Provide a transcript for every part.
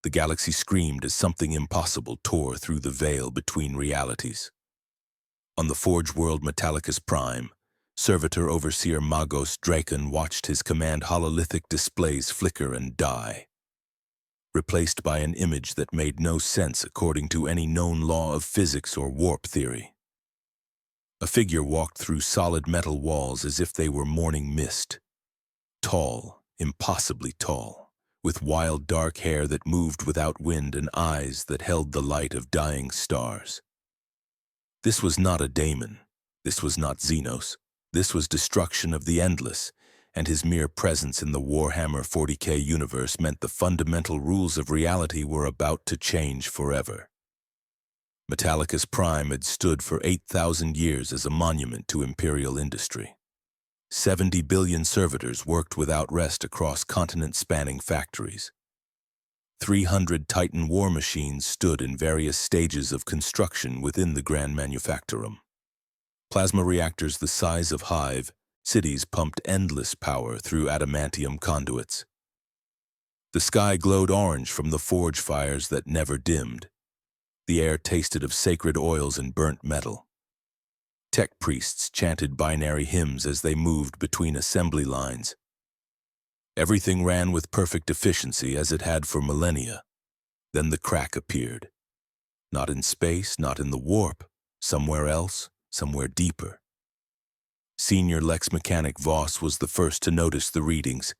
The galaxy screamed as something impossible tore through the veil between realities. On the Forge world Metallicus Prime, Servitor Overseer Magos Dracon watched his command hololithic displays flicker and die, replaced by an image that made no sense according to any known law of physics or warp theory. A figure walked through solid metal walls as if they were morning mist. Tall, impossibly tall, with wild dark hair that moved without wind and eyes that held the light of dying stars. This was not a daemon. This was not Xenos. This was destruction of the endless, and his mere presence in the Warhammer 40K universe meant the fundamental rules of reality were about to change forever. Metallicus Prime had stood for 8,000 years as a monument to Imperial industry. 70 billion servitors worked without rest across continent-spanning factories. 300 Titan war machines stood in various stages of construction within the Grand Manufactorum. Plasma reactors the size of Hive, cities pumped endless power through adamantium conduits. The sky glowed orange from the forge fires that never dimmed. The air tasted of sacred oils and burnt metal. Tech priests chanted binary hymns as they moved between assembly lines. Everything ran with perfect efficiency as it had for millennia. Then the crack appeared. Not in space, not in the warp, somewhere else, somewhere deeper. Senior Lex Mechanic Voss was the first to notice the readings.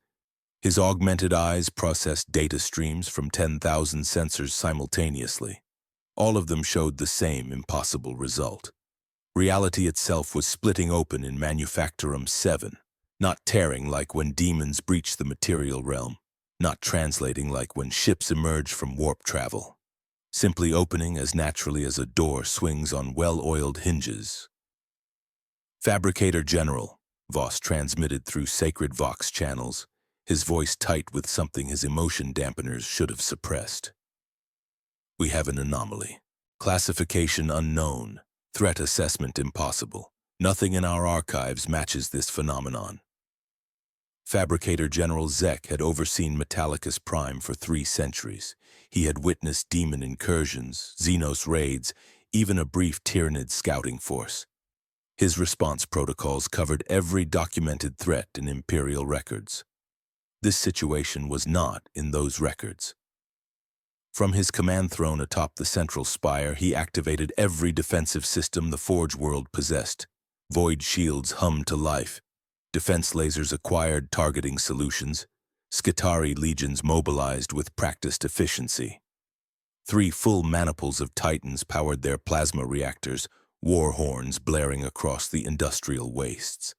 His augmented eyes processed data streams from 10,000 sensors simultaneously. All of them showed the same impossible result. Reality itself was splitting open in Manufactorum 7, not tearing like when demons breach the material realm, not translating like when ships emerge from warp travel, simply opening as naturally as a door swings on well-oiled hinges. Fabricator General, Voss transmitted through sacred Vox channels, his voice tight with something his emotion dampeners should have suppressed. We have an anomaly. Classification unknown. Threat assessment impossible. Nothing in our archives matches this phenomenon. Fabricator General Zek had overseen Metallicus Prime for 3 centuries. He had witnessed demon incursions, Xenos raids, even a brief Tyranid scouting force. His response protocols covered every documented threat in Imperial records. This situation was not in those records. From his command throne atop the central spire, he activated every defensive system the Forge world possessed. Void shields hummed to life. Defense lasers acquired targeting solutions. Skitarii legions mobilized with practiced efficiency. 3 full maniples of Titans powered their plasma reactors, war horns blaring across the industrial wastes.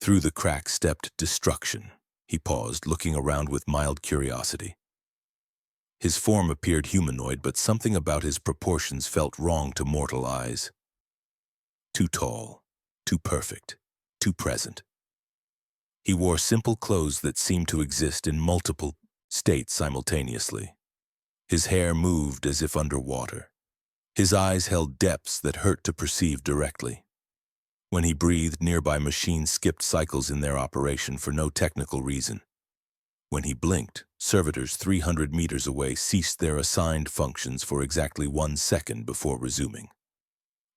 Through the crack stepped destruction. He paused, looking around with mild curiosity. His form appeared humanoid, but something about his proportions felt wrong to mortal eyes. Too tall, too perfect, too present. He wore simple clothes that seemed to exist in multiple states simultaneously. His hair moved as if underwater. His eyes held depths that hurt to perceive directly. When he breathed, nearby machines skipped cycles in their operation for no technical reason. When he blinked, servitors 300 meters away ceased their assigned functions for exactly 1 second before resuming.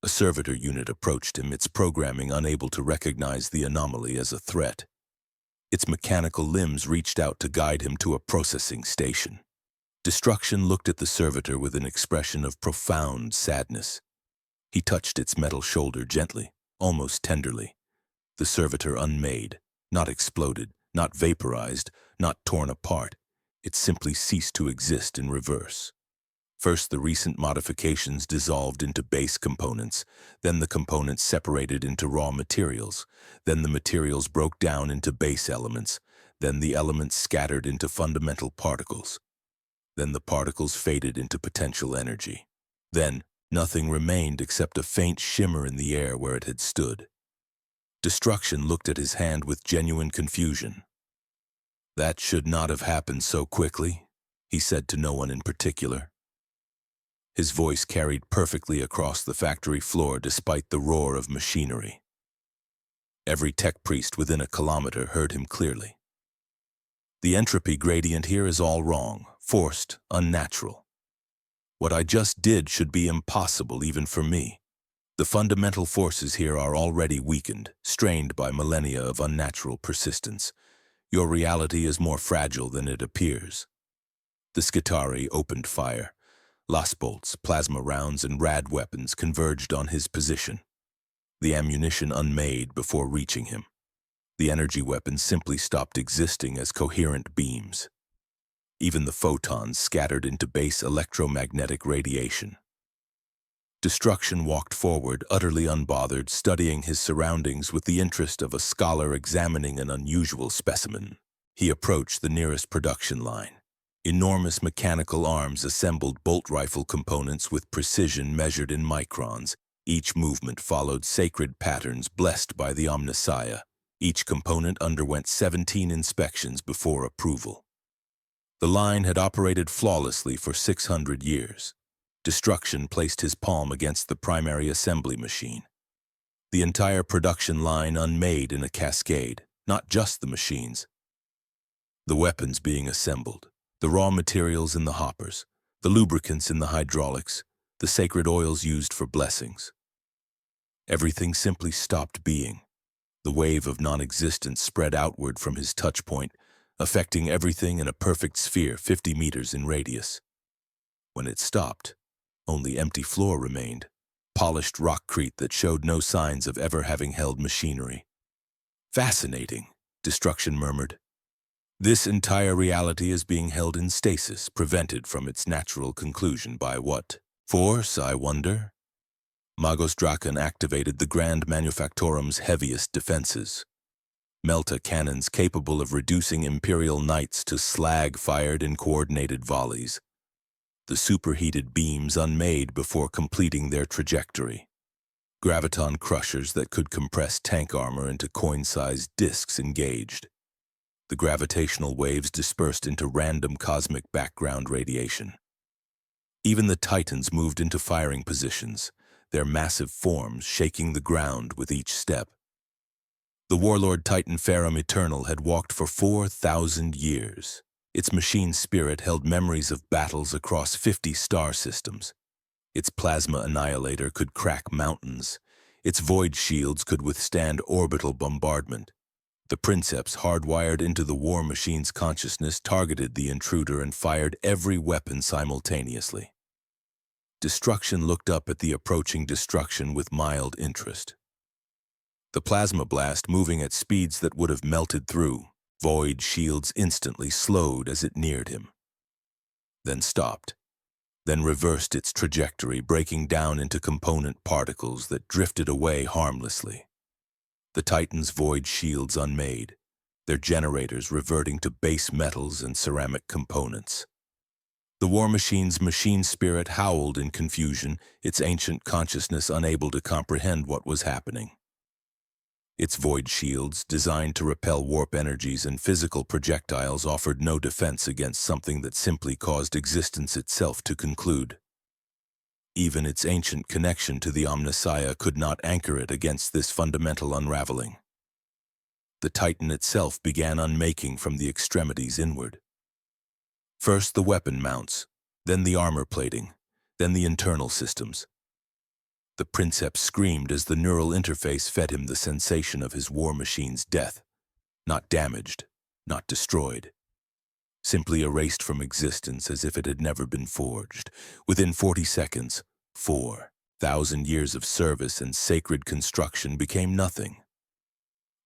A servitor unit approached him, its programming unable to recognize the anomaly as a threat. Its mechanical limbs reached out to guide him to a processing station. Destruction looked at the servitor with an expression of profound sadness. He touched its metal shoulder gently, almost tenderly. The servitor unmade, not exploded, not vaporized, not torn apart. It simply ceased to exist in reverse. First, the recent modifications dissolved into base components, then the components separated into raw materials, then the materials broke down into base elements, then the elements scattered into fundamental particles. Then the particles faded into potential energy. Then, nothing remained except a faint shimmer in the air where it had stood. Destruction looked at his hand with genuine confusion. That should not have happened so quickly, he said to no one in particular. His voice carried perfectly across the factory floor despite the roar of machinery. Every tech priest within a kilometer heard him clearly. The entropy gradient here is all wrong. forced, unnatural. What I just did should be impossible even for me. The fundamental forces here are already weakened, strained by millennia of unnatural persistence. Your reality is more fragile than it appears. The Skitarii opened fire. Lost bolts, plasma rounds, and rad weapons converged on his position. The ammunition unmade before reaching him. The energy weapons simply stopped existing as coherent beams. Even the photons scattered into base electromagnetic radiation. Destruction walked forward, utterly unbothered, studying his surroundings with the interest of a scholar examining an unusual specimen. He approached the nearest production line. Enormous mechanical arms assembled bolt rifle components with precision measured in microns. Each movement followed sacred patterns blessed by the Omnissiah. Each component underwent 17 inspections before approval. The line had operated flawlessly for 600 years. Destruction placed his palm against the primary assembly machine. The entire production line unmade in a cascade, not just the machines. The weapons being assembled, the raw materials in the hoppers, the lubricants in the hydraulics, the sacred oils used for blessings. Everything simply stopped being. The wave of non-existence spread outward from his touch point, affecting everything in a perfect sphere 50 meters in radius. When it stopped, only empty floor remained, polished rockcrete that showed no signs of ever having held machinery. Fascinating, Destruction murmured. This entire reality is being held in stasis, prevented from its natural conclusion by what? Force, I wonder? Magos Draken activated the Grand Manufactorum's heaviest defenses. Melta cannons capable of reducing Imperial knights to slag fired in coordinated volleys. The superheated beams unmade before completing their trajectory. Graviton crushers that could compress tank armor into coin-sized discs engaged. The gravitational waves dispersed into random cosmic background radiation. Even the Titans moved into firing positions, their massive forms shaking the ground with each step. The warlord Titan Ferrum Eternal had walked for 4,000 years. Its machine spirit held memories of battles across 50 star systems. Its plasma annihilator could crack mountains. Its void shields could withstand orbital bombardment. The princeps hardwired into the war machine's consciousness targeted the intruder and fired every weapon simultaneously. Destruction looked up at the approaching destruction with mild interest. The plasma blast moving at speeds that would have melted through, void shields instantly slowed as it neared him. Then stopped, then reversed its trajectory, breaking down into component particles that drifted away harmlessly. The Titan's void shields unmade, their generators reverting to base metals and ceramic components. The war machine's machine spirit howled in confusion, its ancient consciousness unable to comprehend what was happening. Its void shields, designed to repel warp energies and physical projectiles, offered no defense against something that simply caused existence itself to conclude. Even its ancient connection to the Omnissiah could not anchor it against this fundamental unraveling. The Titan itself began unmaking from the extremities inward. First the weapon mounts, then the armor plating, then the internal systems. The princeps screamed as the neural interface fed him the sensation of his war machine's death. Not damaged, not destroyed. Simply erased from existence as if it had never been forged. Within 40 seconds, 4,000 years of service and sacred construction became nothing.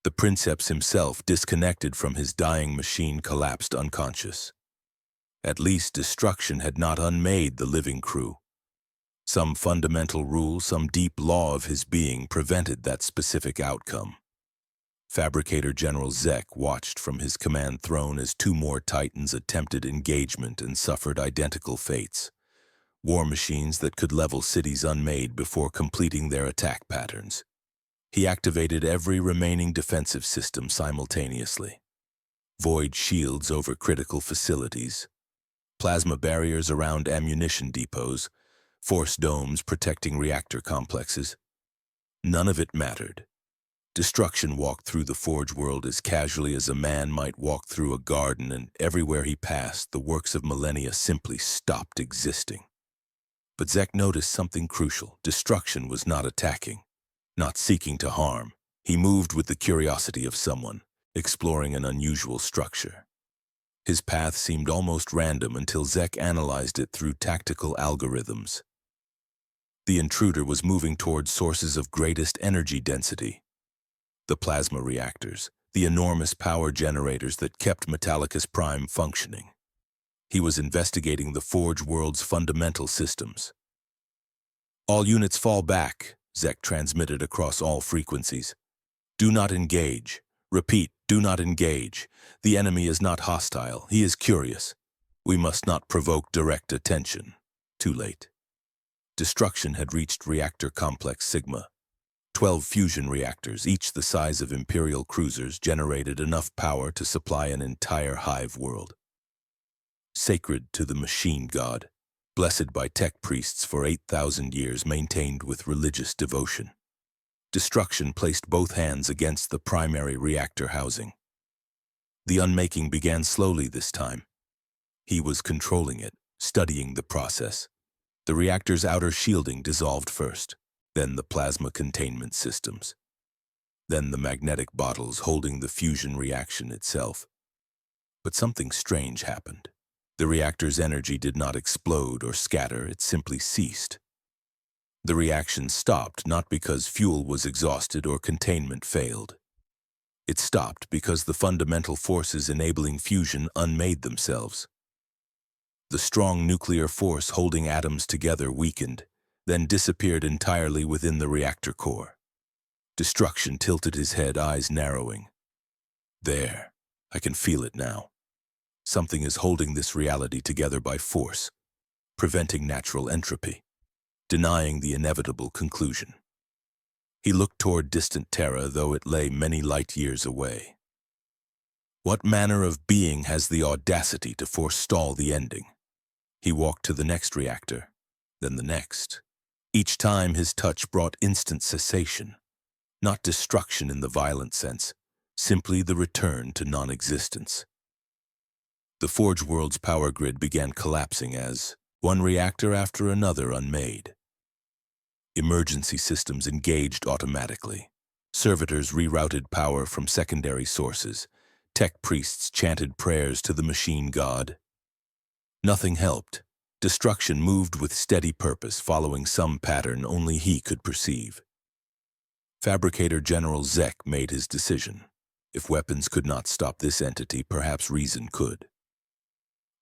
The princeps himself, disconnected from his dying machine, collapsed unconscious. At least destruction had not unmade the living crew. Some fundamental rule, some deep law of his being prevented that specific outcome. Fabricator General Zek watched from his command throne as two more Titans attempted engagement and suffered identical fates. War machines that could level cities unmade before completing their attack patterns. He activated every remaining defensive system simultaneously. Void shields over critical facilities. Plasma barriers around ammunition depots. Force domes protecting reactor complexes. None of it mattered. Destruction walked through the Forge world as casually as a man might walk through a garden, and everywhere he passed, the works of millennia simply stopped existing. But Zek noticed something crucial. Destruction was not attacking, not seeking to harm. He moved with the curiosity of someone, exploring an unusual structure. His path seemed almost random until Zek analyzed it through tactical algorithms. The intruder was moving towards sources of greatest energy density. The plasma reactors, the enormous power generators that kept Metallicus Prime functioning. He was investigating the Forge world's fundamental systems. "All units fall back," Zek transmitted across all frequencies. "Do not engage. Repeat, do not engage. The enemy is not hostile, he is curious. We must not provoke direct attention." Too late. Destruction had reached Reactor Complex Sigma. 12 fusion reactors, each the size of Imperial cruisers, generated enough power to supply an entire hive world. Sacred to the machine god, blessed by tech priests for 8,000 years, maintained with religious devotion. Destruction placed both hands against the primary reactor housing. The unmaking began slowly this time. He was controlling it, studying the process. The reactor's outer shielding dissolved first, then the plasma containment systems, then the magnetic bottles holding the fusion reaction itself. But something strange happened. The reactor's energy did not explode or scatter, it simply ceased. The reaction stopped not because fuel was exhausted or containment failed. It stopped because the fundamental forces enabling fusion unmade themselves. The strong nuclear force holding atoms together weakened, then disappeared entirely within the reactor core. Destruction tilted his head, eyes narrowing. "There, I can feel it now. Something is holding this reality together by force, preventing natural entropy, denying the inevitable conclusion." He looked toward distant Terra, though it lay many light years away. What manner of being has the audacity to forestall the ending? He walked to the next reactor, then the next. Each time his touch brought instant cessation, not destruction in the violent sense, simply the return to non-existence. The Forge world's power grid began collapsing as one reactor after another unmade. Emergency systems engaged automatically. Servitors rerouted power from secondary sources. Tech priests chanted prayers to the machine god. Nothing helped. Destruction moved with steady purpose, following some pattern only he could perceive. Fabricator General Zek made his decision. If weapons could not stop this entity, perhaps reason could.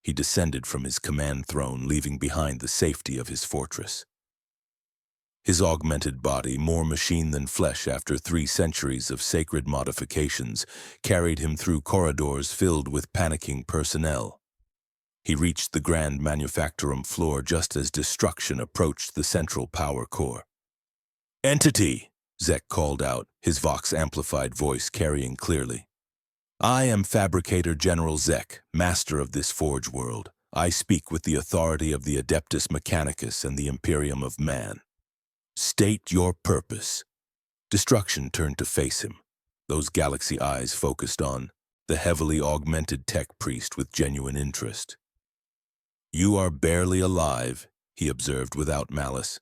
He descended from his command throne, leaving behind the safety of his fortress. His augmented body, more machine than flesh after 3 centuries of sacred modifications, carried him through corridors filled with panicking personnel. He reached the Grand Manufactorum floor just as destruction approached the central power core. "Entity!" Zek called out, his Vox-amplified voice carrying clearly. "I am Fabricator General Zek, master of this Forge world. I speak with the authority of the Adeptus Mechanicus and the Imperium of Man. State your purpose." Destruction turned to face him, those galaxy eyes focused on the heavily augmented tech priest with genuine interest. "You are barely alive," he observed without malice.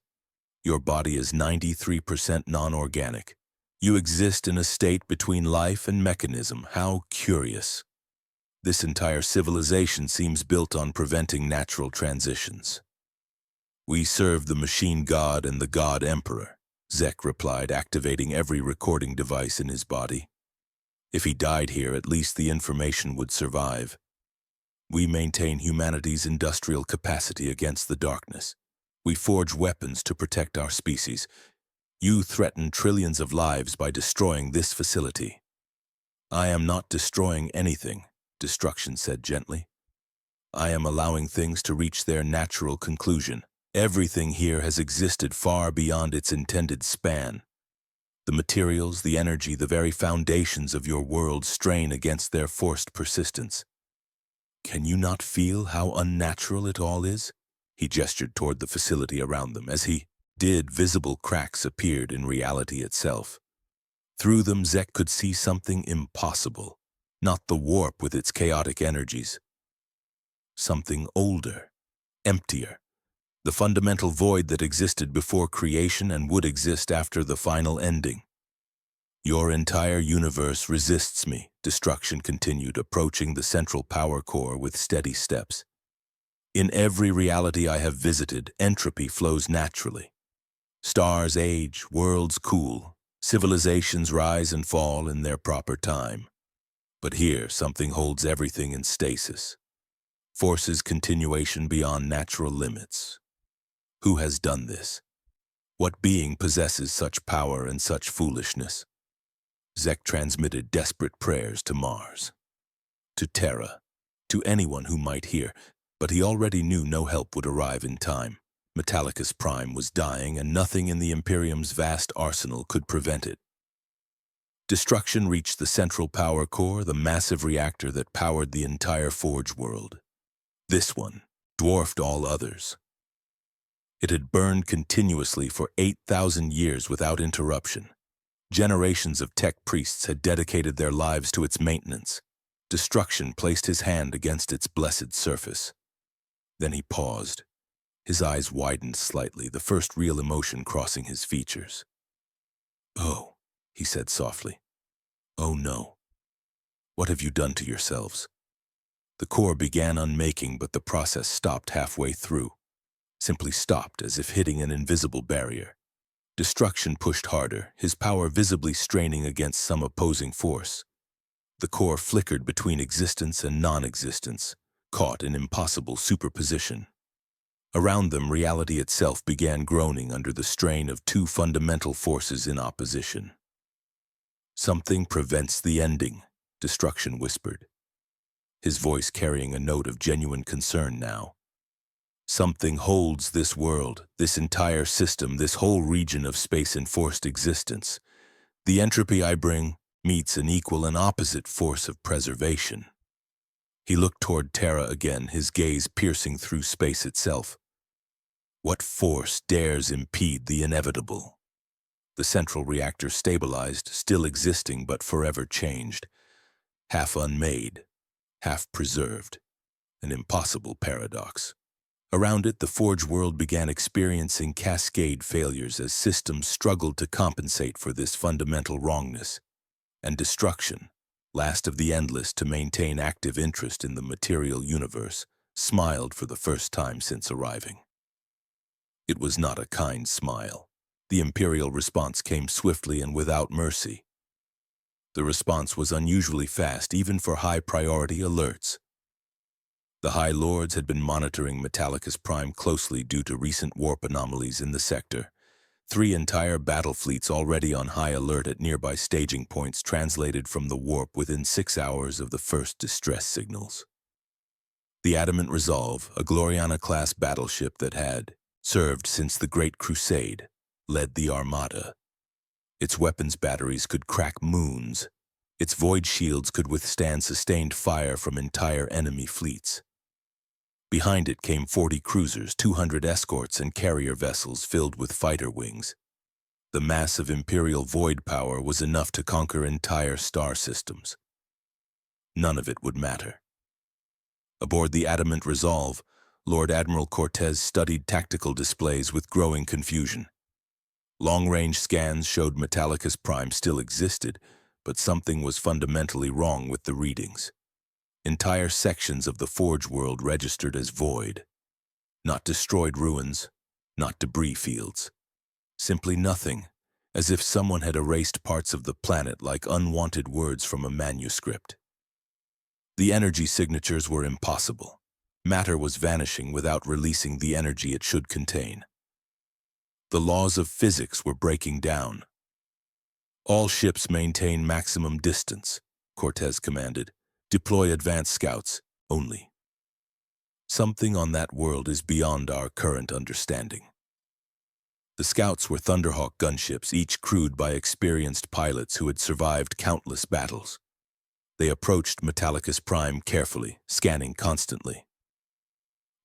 "Your body is 93% non-organic. You exist in a state between life and mechanism. How curious. This entire civilization seems built on preventing natural transitions." "We serve the machine god and the god emperor," Zek replied, activating every recording device in his body. "If he died here, at least the information would survive. We maintain humanity's industrial capacity against the darkness. We forge weapons to protect our species. You threaten trillions of lives by destroying this facility." "I am not destroying anything," Destruction said gently. "I am allowing things to reach their natural conclusion. Everything here has existed far beyond its intended span. The materials, the energy, the very foundations of your world strain against their forced persistence. Can you not feel how unnatural it all is?" He gestured toward the facility around them. As he did, visible cracks appeared in reality itself. Through them, Zek could see something impossible, not the warp with its chaotic energies. Something older, emptier, the fundamental void that existed before creation and would exist after the final ending. Your entire universe resists me, destruction continued, approaching the central power core with steady steps. In every reality I have visited, entropy flows naturally. Stars age, worlds cool, civilizations rise and fall in their proper time. But here, something holds everything in stasis. Forces continuation beyond natural limits. Who has done this? What being possesses such power and such foolishness? Zek transmitted desperate prayers to Mars, to Terra, to anyone who might hear, but he already knew no help would arrive in time. Metallicus Prime was dying, and nothing in the Imperium's vast arsenal could prevent it. Destruction reached the central power core, the massive reactor that powered the entire Forge world. This one dwarfed all others. It had burned continuously for 8,000 years without interruption. Generations of tech priests had dedicated their lives to its maintenance. Destruction placed his hand against its blessed surface. Then he paused. His eyes widened slightly, the first real emotion crossing his features. "Oh," he said softly. "Oh no. What have you done to yourselves?" The core began unmaking, but the process stopped halfway through. Simply stopped, as if hitting an invisible barrier. Destruction pushed harder, his power visibly straining against some opposing force. The core flickered between existence and non-existence, caught in impossible superposition. Around them, reality itself began groaning under the strain of two fundamental forces in opposition. "Something prevents the ending," Destruction whispered, his voice carrying a note of genuine concern now. "Something holds this world, this entire system, this whole region of space-enforced existence. The entropy I bring meets an equal and opposite force of preservation." He looked toward Terra again, his gaze piercing through space itself. What force dares impede the inevitable? The central reactor stabilized, still existing but forever changed. Half unmade, half preserved. An impossible paradox. Around it, the Forge world began experiencing cascade failures as systems struggled to compensate for this fundamental wrongness. And destruction, last of the endless to maintain active interest in the material universe, smiled for the first time since arriving. It was not a kind smile. The Imperial response came swiftly and without mercy. The response was unusually fast, even for high-priority alerts. The High Lords had been monitoring Metallicus Prime closely due to recent warp anomalies in the sector. 3 entire battle fleets already on high alert at nearby staging points translated from the warp within 6 hours of the first distress signals. The Adamant Resolve, a Gloriana-class battleship that had served since the Great Crusade, led the armada. Its weapons batteries could crack moons. Its void shields could withstand sustained fire from entire enemy fleets. Behind it came 40 cruisers, 200 escorts, and carrier vessels filled with fighter wings. The massive Imperial void power was enough to conquer entire star systems. None of it would matter. Aboard the Adamant Resolve, Lord Admiral Cortez studied tactical displays with growing confusion. Long-range scans showed Metallicus Prime still existed, but something was fundamentally wrong with the readings. Entire sections of the Forge world registered as void. Not destroyed ruins, not debris fields. Simply nothing, as if someone had erased parts of the planet like unwanted words from a manuscript. The energy signatures were impossible. Matter was vanishing without releasing the energy it should contain. The laws of physics were breaking down. "All ships maintain maximum distance," Cortez commanded. "Deploy advanced scouts, only." Something on that world is beyond our current understanding. The scouts were Thunderhawk gunships, each crewed by experienced pilots who had survived countless battles. They approached Metallicus Prime carefully, scanning constantly.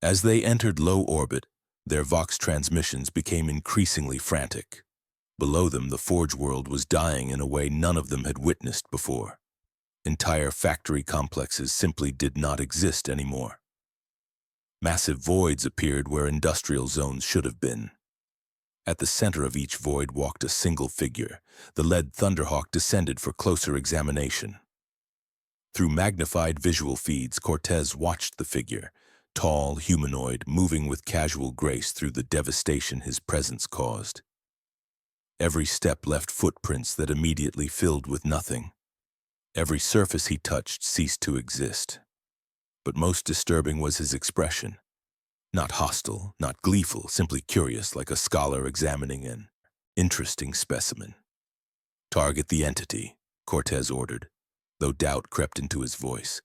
As they entered low orbit, their Vox transmissions became increasingly frantic. Below them, the forge world was dying in a way none of them had witnessed before. Entire factory complexes simply did not exist anymore. Massive voids appeared where industrial zones should have been. At the center of each void walked a single figure. The lead Thunderhawk descended for closer examination. Through magnified visual feeds, Cortez watched the figure, tall, humanoid, moving with casual grace through the devastation his presence caused. Every step left footprints that immediately filled with nothing. Every surface he touched ceased to exist. But most disturbing was his expression. Not hostile, not gleeful, simply curious, like a scholar examining an interesting specimen. "Target the entity," Cortez ordered, though doubt crept into his voice.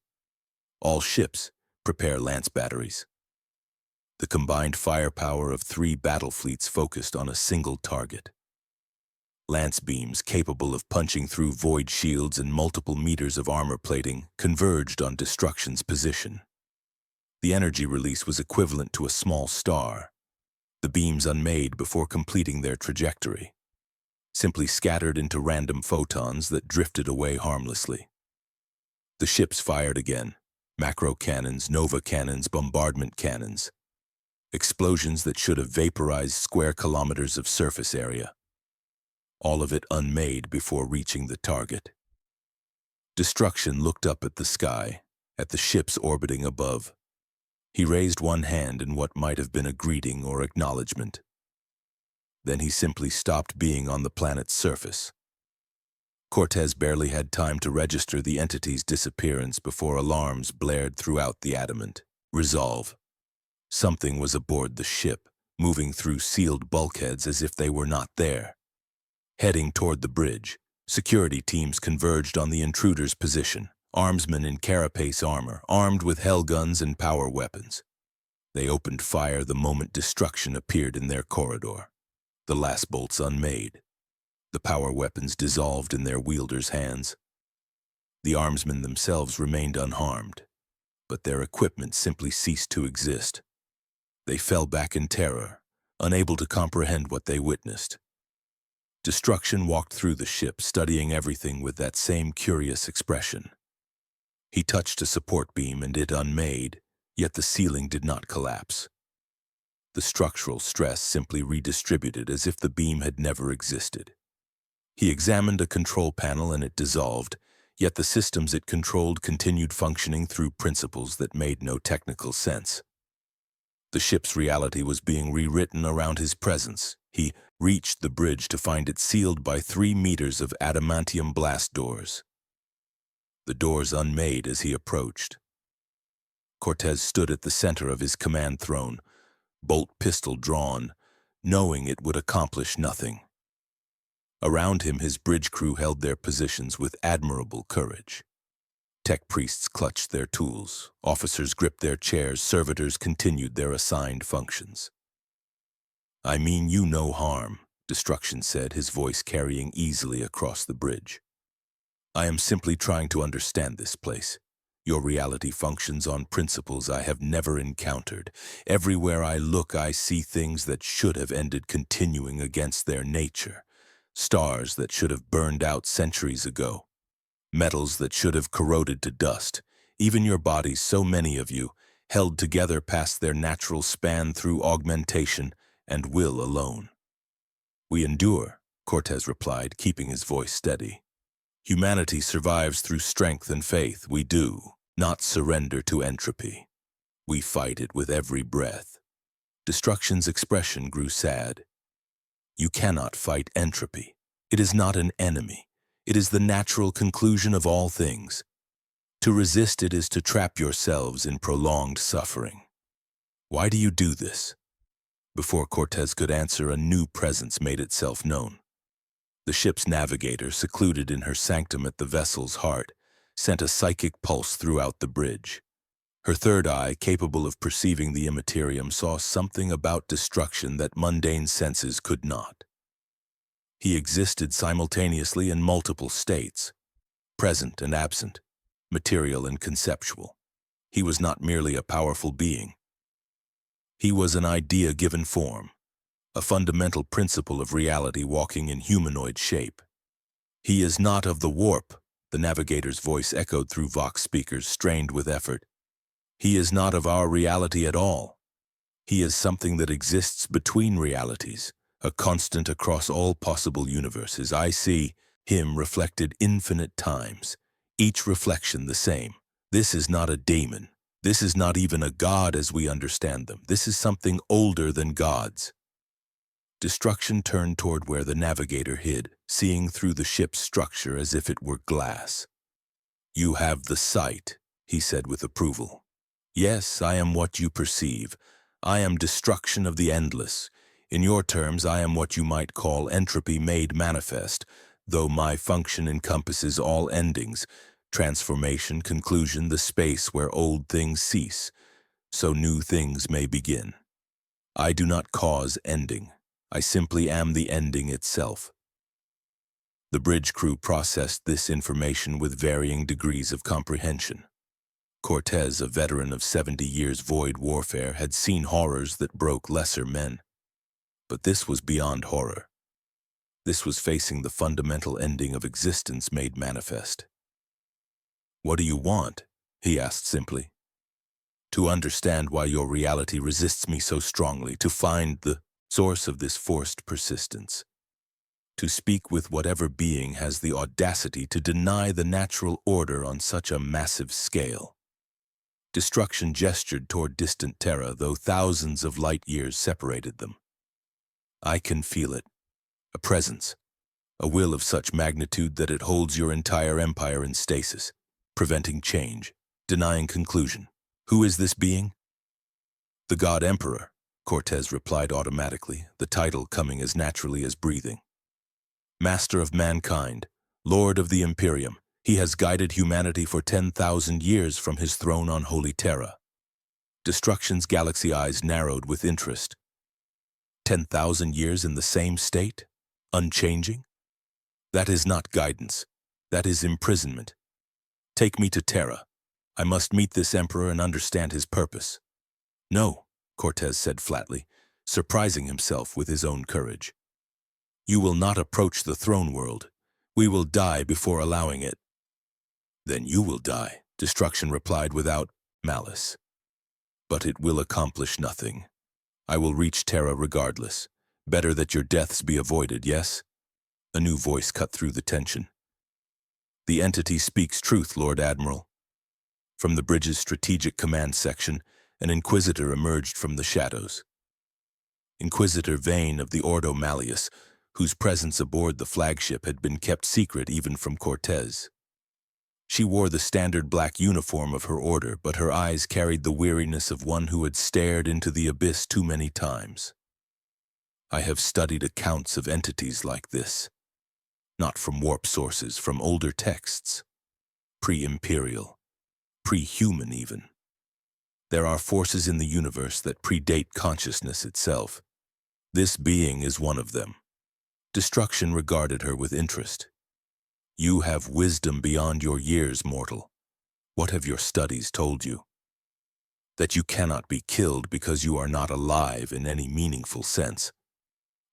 "All ships, prepare lance batteries." The combined firepower of 3 battle fleets focused on a single target. Lance beams capable of punching through void shields and multiple meters of armor plating converged on Destruction's position. The energy release was equivalent to a small star, the beams unmade before completing their trajectory, simply scattered into random photons that drifted away harmlessly. The ships fired again, macro cannons, nova cannons, bombardment cannons, explosions that should have vaporized square kilometers of surface area. All of it unmade before reaching the target. Destruction looked up at the sky, at the ships orbiting above. He raised one hand in what might have been a greeting or acknowledgement. Then he simply stopped being on the planet's surface. Cortez barely had time to register the entity's disappearance before alarms blared throughout the adamant. Resolve. Something was aboard the ship, moving through sealed bulkheads as if they were not there. Heading toward the bridge, security teams converged on the intruder's position. Armsmen in carapace armor, armed with hell guns and power weapons. They opened fire the moment Destruction appeared in their corridor. The last bolts unmade. The power weapons dissolved in their wielders' hands. The armsmen themselves remained unharmed, but their equipment simply ceased to exist. They fell back in terror, unable to comprehend what they witnessed. Destruction walked through the ship, studying everything with that same curious expression. He touched a support beam and it unmade, yet the ceiling did not collapse. The structural stress simply redistributed as if the beam had never existed. He examined a control panel and it dissolved, yet the systems it controlled continued functioning through principles that made no technical sense. The ship's reality was being rewritten around his presence. He reached the bridge to find it sealed by 3 meters of adamantium blast doors. The doors unmade as he approached. Cortez stood at the center of his command throne, bolt pistol drawn, knowing it would accomplish nothing. Around him, his bridge crew held their positions with admirable courage. Tech priests clutched their tools, officers gripped their chairs, servitors continued their assigned functions. "I mean you no harm," Destruction said, his voice carrying easily across the bridge. "I am simply trying to understand this place. Your reality functions on principles I have never encountered. Everywhere I look, I see things that should have ended continuing against their nature. Stars that should have burned out centuries ago. Metals that should have corroded to dust. Even your bodies, so many of you, held together past their natural span through augmentation and will alone." "We endure," Cortez replied, keeping his voice steady. "Humanity survives through strength and faith. We do not surrender to entropy. We fight it with every breath." Destruction's expression grew sad. "You cannot fight entropy. It is not an enemy. It is the natural conclusion of all things. To resist it is to trap yourselves in prolonged suffering. Why do you do this?" Before Cortez could answer, a new presence made itself known. The ship's navigator, secluded in her sanctum at the vessel's heart, sent a psychic pulse throughout the bridge. Her third eye, capable of perceiving the Imperium, saw something about Destruction that mundane senses could not. He existed simultaneously in multiple states, present and absent, material and conceptual. He was not merely a powerful being. He was an idea given form, a fundamental principle of reality walking in humanoid shape. He is not of the warp, the navigator's voice echoed through Vox speakers, strained with effort. He is not of our reality at all. He is something that exists between realities, a constant across all possible universes. I see him reflected infinite times, each reflection the same. This is not a daemon. This is not even a god as we understand them. This is something older than gods. Destruction turned toward where the navigator hid, seeing through the ship's structure as if it were glass. "You have the sight," he said with approval. "Yes, I am what you perceive. I am destruction of the endless. In your terms, I am what you might call entropy made manifest, though my function encompasses all endings, transformation, conclusion, the space where old things cease, so new things may begin. I do not cause ending. I simply am the ending itself." The bridge crew processed this information with varying degrees of comprehension. Cortez, a veteran of 70 years void warfare, had seen horrors that broke lesser men. But this was beyond horror. This was facing the fundamental ending of existence made manifest. "What do you want?" he asked simply. "To understand why your reality resists me so strongly, to find the source of this forced persistence. To speak with whatever being has the audacity to deny the natural order on such a massive scale." Destruction gestured toward distant Terra, though thousands of light years separated them. "I can feel it. A presence. A will of such magnitude that it holds your entire empire in stasis, preventing change, denying conclusion. Who is this being?" "The God Emperor," Cortez replied automatically, the title coming as naturally as breathing. "Master of mankind, Lord of the Imperium, he has guided humanity for 10,000 years from his throne on Holy Terra." Destruction's galaxy eyes narrowed with interest. 10,000 years in the same state? Unchanging? That is not guidance. That is imprisonment. "Take me to Terra. I must meet this emperor and understand his purpose." "No," Cortez said flatly, surprising himself with his own courage. "You will not approach the throne world. We will die before allowing it." "Then you will die," Destruction replied without malice. "But it will accomplish nothing. I will reach Terra regardless. Better that your deaths be avoided, yes?" A new voice cut through the tension. "The entity speaks truth, Lord Admiral." From the bridge's strategic command section, an Inquisitor emerged from the shadows. Inquisitor Vane of the Ordo Malleus, whose presence aboard the flagship had been kept secret even from Cortez. She wore the standard black uniform of her order, but her eyes carried the weariness of one who had stared into the abyss too many times. "I have studied accounts of entities like this. Not from warp sources, from older texts. Pre-imperial, pre-human even. There are forces in the universe that predate consciousness itself. This being is one of them." Destruction regarded her with interest. "You have wisdom beyond your years, mortal. What have your studies told you?" "That you cannot be killed because you are not alive in any meaningful sense.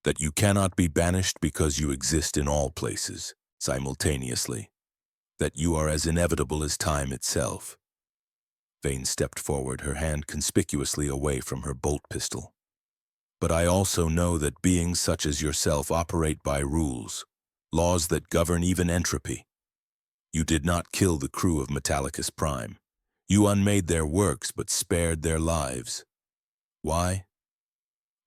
That you cannot be banished because you exist in all places, simultaneously. That you are as inevitable as time itself." Vane stepped forward, her hand conspicuously away from her bolt pistol. "But I also know that beings such as yourself operate by rules, laws that govern even entropy. You did not kill the crew of Metallicus Prime. You unmade their works but spared their lives. Why?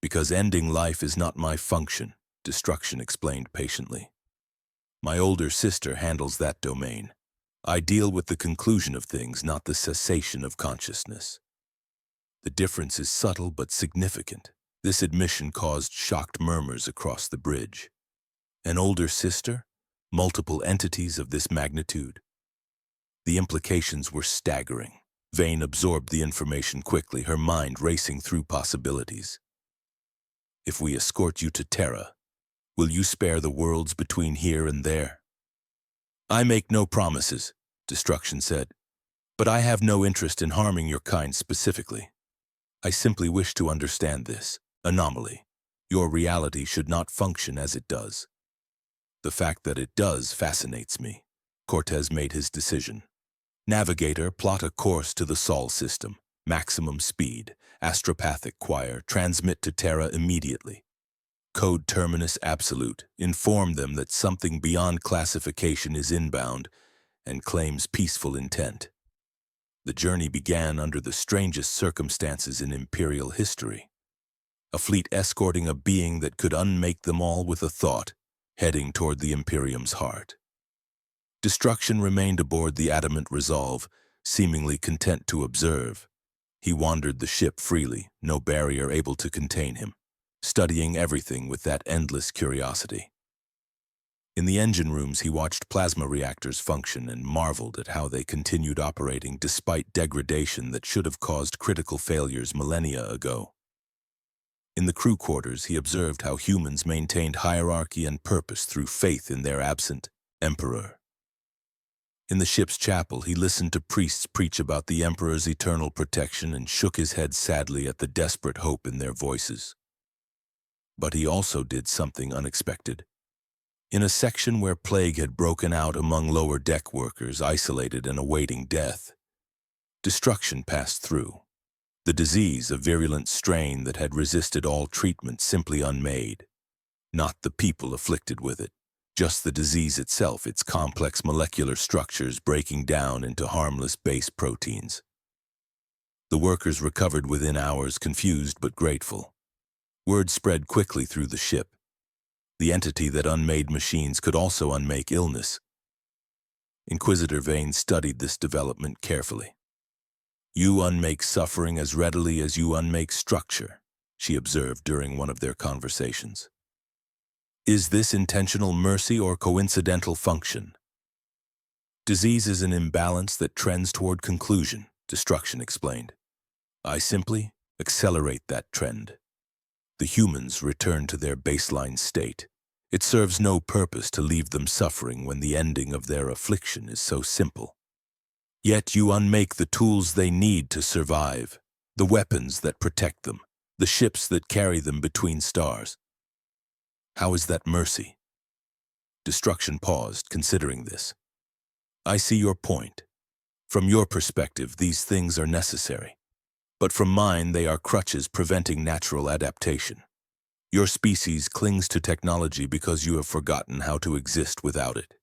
Because ending life is not my function," Destruction explained patiently. "My older sister handles that domain. I deal with the conclusion of things, not the cessation of consciousness." The difference is subtle but significant. This admission caused shocked murmurs across the bridge. An older sister? Multiple entities of this magnitude? The implications were staggering. Vane absorbed the information quickly, her mind racing through possibilities. "If we escort you to Terra, will you spare the worlds between here and there?" "I make no promises," Destruction said, "but I have no interest in harming your kind specifically. I simply wish to understand this anomaly, Your reality should not function as it does. The fact that it does fascinates me. Cortez made his decision. Navigator, plot a course to the Sol system. Maximum speed. Astropathic choir, transmit to Terra immediately. Code Terminus Absolute, inform them that something beyond classification is inbound and claims peaceful intent. The journey began under the strangest circumstances in Imperial history. A fleet escorting a being that could unmake them all with a thought, heading toward the Imperium's heart. Destruction remained aboard the adamant Resolve, seemingly content to observe. He wandered the ship freely, no barrier able to contain him, studying everything with that endless curiosity. In the engine rooms, he watched plasma reactors function and marveled at how they continued operating despite degradation that should have caused critical failures millennia ago. In the crew quarters, he observed how humans maintained hierarchy and purpose through faith in their absent emperor. In the ship's chapel, he listened to priests preach about the Emperor's eternal protection and shook his head sadly at the desperate hope in their voices. But he also did something unexpected. In a section where plague had broken out among lower deck workers isolated and awaiting death, destruction passed through. The disease, a virulent strain that had resisted all treatment, simply unmade. Not the people afflicted with it. Just the disease itself, its complex molecular structures breaking down into harmless base proteins. The workers recovered within hours, confused but grateful. Word spread quickly through the ship. The entity that unmade machines could also unmake illness. Inquisitor Vane studied this development carefully. You unmake suffering as readily as you unmake structure, she observed during one of their conversations. Is this intentional mercy or coincidental function? Disease is an imbalance that trends toward conclusion, Destruction explained. I simply accelerate that trend. The humans return to their baseline state. It serves no purpose to leave them suffering when the ending of their affliction is so simple. Yet you unmake the tools they need to survive, the weapons that protect them, the ships that carry them between stars. How is that mercy? Destruction paused, considering this. I see your point. From your perspective, these things are necessary. But from mine, they are crutches preventing natural adaptation. Your species clings to technology because you have forgotten how to exist without it.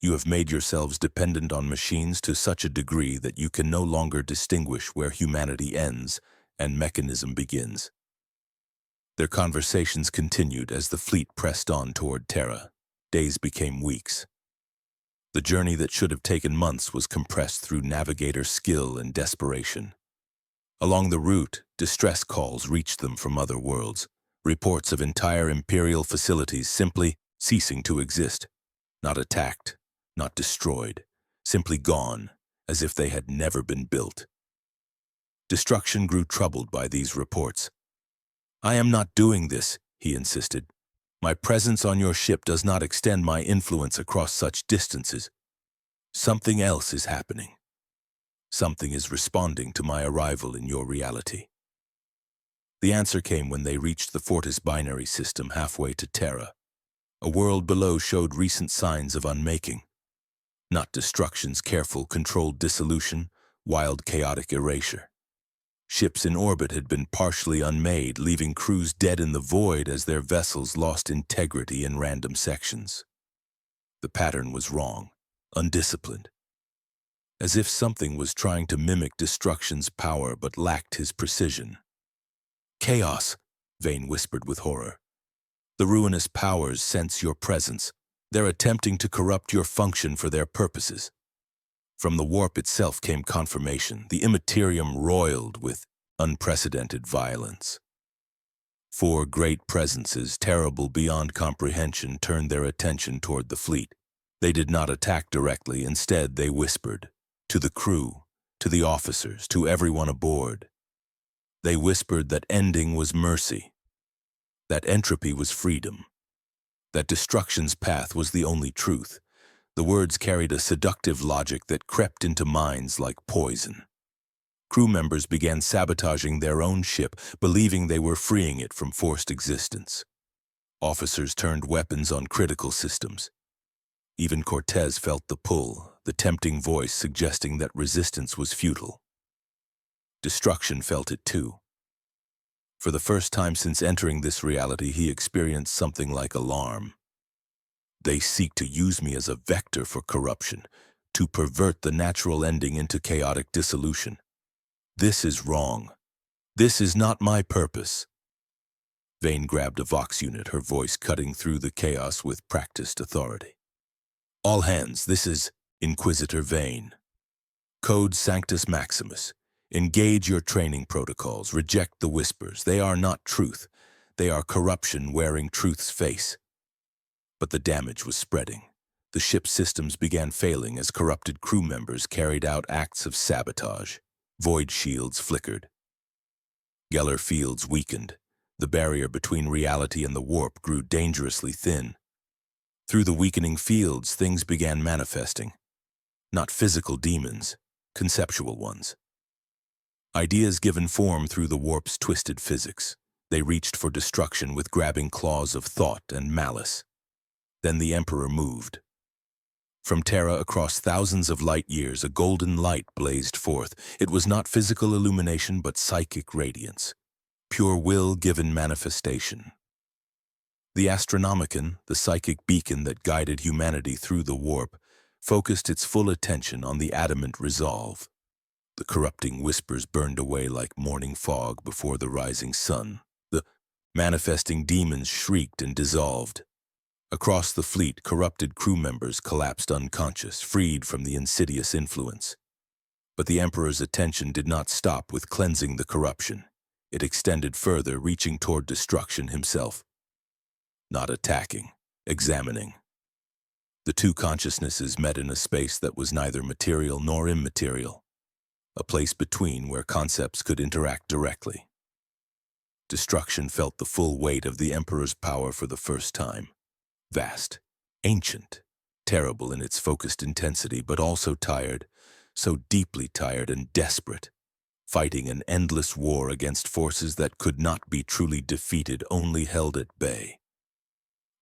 You have made yourselves dependent on machines to such a degree that you can no longer distinguish where humanity ends and mechanism begins. Their conversations continued as the fleet pressed on toward Terra. Days became weeks. The journey that should have taken months was compressed through navigator skill and desperation. Along the route, distress calls reached them from other worlds, reports of entire Imperial facilities simply ceasing to exist, not attacked, not destroyed, simply gone, as if they had never been built. Destruction grew troubled by these reports. I am not doing this, he insisted. My presence on your ship does not extend my influence across such distances. Something else is happening. Something is responding to my arrival in your reality. The answer came when they reached the Fortis binary system halfway to Terra. A world below showed recent signs of unmaking. Not destruction's careful, controlled dissolution, wild, chaotic erasure. Ships in orbit had been partially unmade, leaving crews dead in the void as their vessels lost integrity in random sections. The pattern was wrong, undisciplined. As if something was trying to mimic destruction's power but lacked his precision. Chaos, Vane whispered with horror. The ruinous powers sense your presence. They're attempting to corrupt your function for their purposes. From the warp itself came confirmation. The Imperium roiled with unprecedented violence. 4 great presences, terrible beyond comprehension, turned their attention toward the fleet. They did not attack directly. Instead, they whispered. To the crew, to the officers, to everyone aboard. They whispered that ending was mercy, that entropy was freedom, that destruction's path was the only truth. The words carried a seductive logic that crept into minds like poison. Crew members began sabotaging their own ship, believing they were freeing it from forced existence. Officers turned weapons on critical systems. Even Cortez felt the pull, the tempting voice suggesting that resistance was futile. Destruction felt it too. For the first time since entering this reality, he experienced something like alarm. They seek to use me as a vector for corruption, to pervert the natural ending into chaotic dissolution. This is wrong. This is not my purpose. Vane grabbed a Vox unit, her voice cutting through the chaos with practiced authority. All hands, this is Inquisitor Vane. Code Sanctus Maximus. Engage your training protocols. Reject the whispers. They are not truth. They are corruption wearing truth's face. But the damage was spreading. The ship's systems began failing as corrupted crew members carried out acts of sabotage. Void shields flickered. Geller fields weakened. The barrier between reality and the warp grew dangerously thin. Through the weakening fields, things began manifesting. Not physical demons, conceptual ones. Ideas given form through the warp's twisted physics. They reached for destruction with grabbing claws of thought and malice. Then the Emperor moved. From Terra across thousands of light years, a golden light blazed forth. It was not physical illumination, but psychic radiance. Pure will given manifestation. The Astronomicon, the psychic beacon that guided humanity through the warp, focused its full attention on the adamant resolve. The corrupting whispers burned away like morning fog before the rising sun. The manifesting demons shrieked and dissolved. Across the fleet, corrupted crew members collapsed unconscious, freed from the insidious influence. But the Emperor's attention did not stop with cleansing the corruption. It extended further, reaching toward destruction himself. Not attacking, examining. The two consciousnesses met in a space that was neither material nor immaterial, a place between where concepts could interact directly. Destruction felt the full weight of the Emperor's power for the first time. Vast, ancient, terrible in its focused intensity, but also tired, so deeply tired and desperate, fighting an endless war against forces that could not be truly defeated, only held at bay.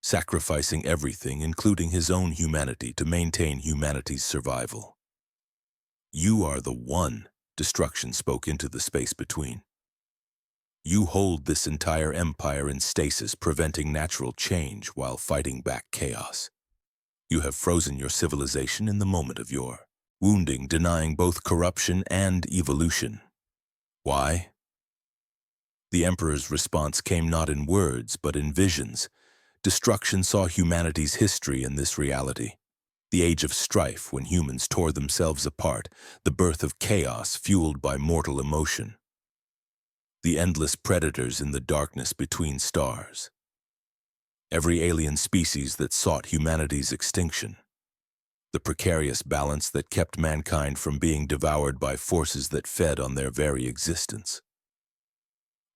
Sacrificing everything, including his own humanity, to maintain humanity's survival. You are the one, Destruction spoke into the space between. You hold this entire empire in stasis, preventing natural change while fighting back chaos. You have frozen your civilization in the moment of your wounding, denying both corruption and evolution. Why? The Emperor's response came not in words, but in visions. Destruction saw humanity's history in this reality. The age of strife when humans tore themselves apart, the birth of chaos fueled by mortal emotion. The endless predators in the darkness between stars. Every alien species that sought humanity's extinction. The precarious balance that kept mankind from being devoured by forces that fed on their very existence.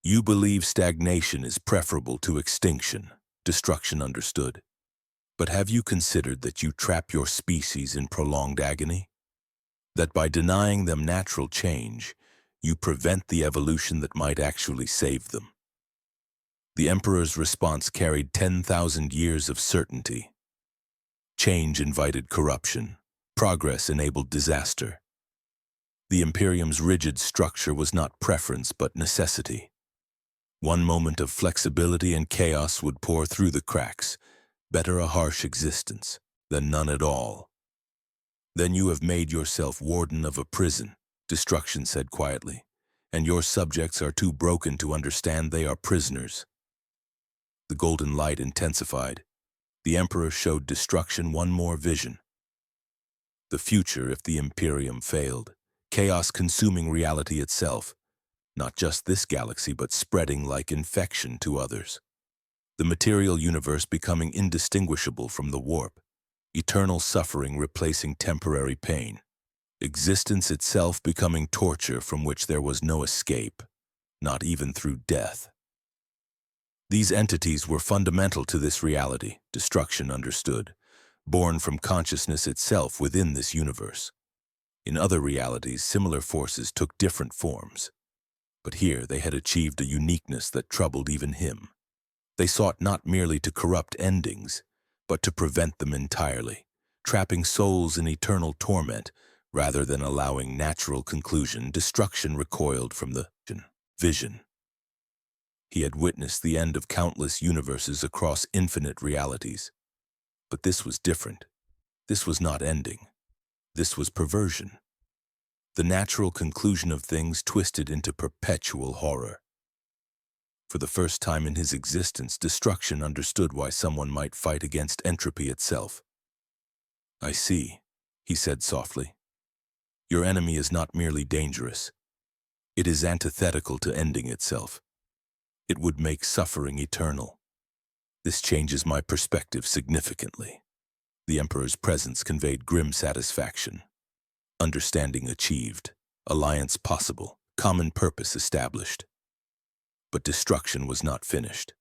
You believe stagnation is preferable to extinction, Destruction understood. But have you considered that you trap your species in prolonged agony? That by denying them natural change, you prevent the evolution that might actually save them. The Emperor's response carried 10,000 years of certainty. Change invited corruption. Progress enabled disaster. The Imperium's rigid structure was not preference but necessity. One moment of flexibility and chaos would pour through the cracks. Better a harsh existence than none at all. Then you have made yourself warden of a prison, Destruction said quietly, and your subjects are too broken to understand they are prisoners. The golden light intensified. The Emperor showed Destruction one more vision. The future if the Imperium failed, chaos consuming reality itself, not just this galaxy but spreading like infection to others. The material universe becoming indistinguishable from the warp, eternal suffering replacing temporary pain. Existence itself becoming torture from which there was no escape, not even through death. These entities were fundamental to this reality, Destruction understood, born from consciousness itself within this universe. In other realities, similar forces took different forms. But here they had achieved a uniqueness that troubled even him. They sought not merely to corrupt endings, but to prevent them entirely, trapping souls in eternal torment rather than allowing natural conclusion. Destruction recoiled from the vision. He had witnessed the end of countless universes across infinite realities. But this was different. This was not ending. This was perversion. The natural conclusion of things twisted into perpetual horror. For the first time in his existence, Destruction understood why someone might fight against entropy itself. "I see," he said softly. "Your enemy is not merely dangerous. It is antithetical to ending itself. It would make suffering eternal. This changes my perspective significantly." The Emperor's presence conveyed grim satisfaction. Understanding achieved, alliance possible, common purpose established. But destruction was not finished.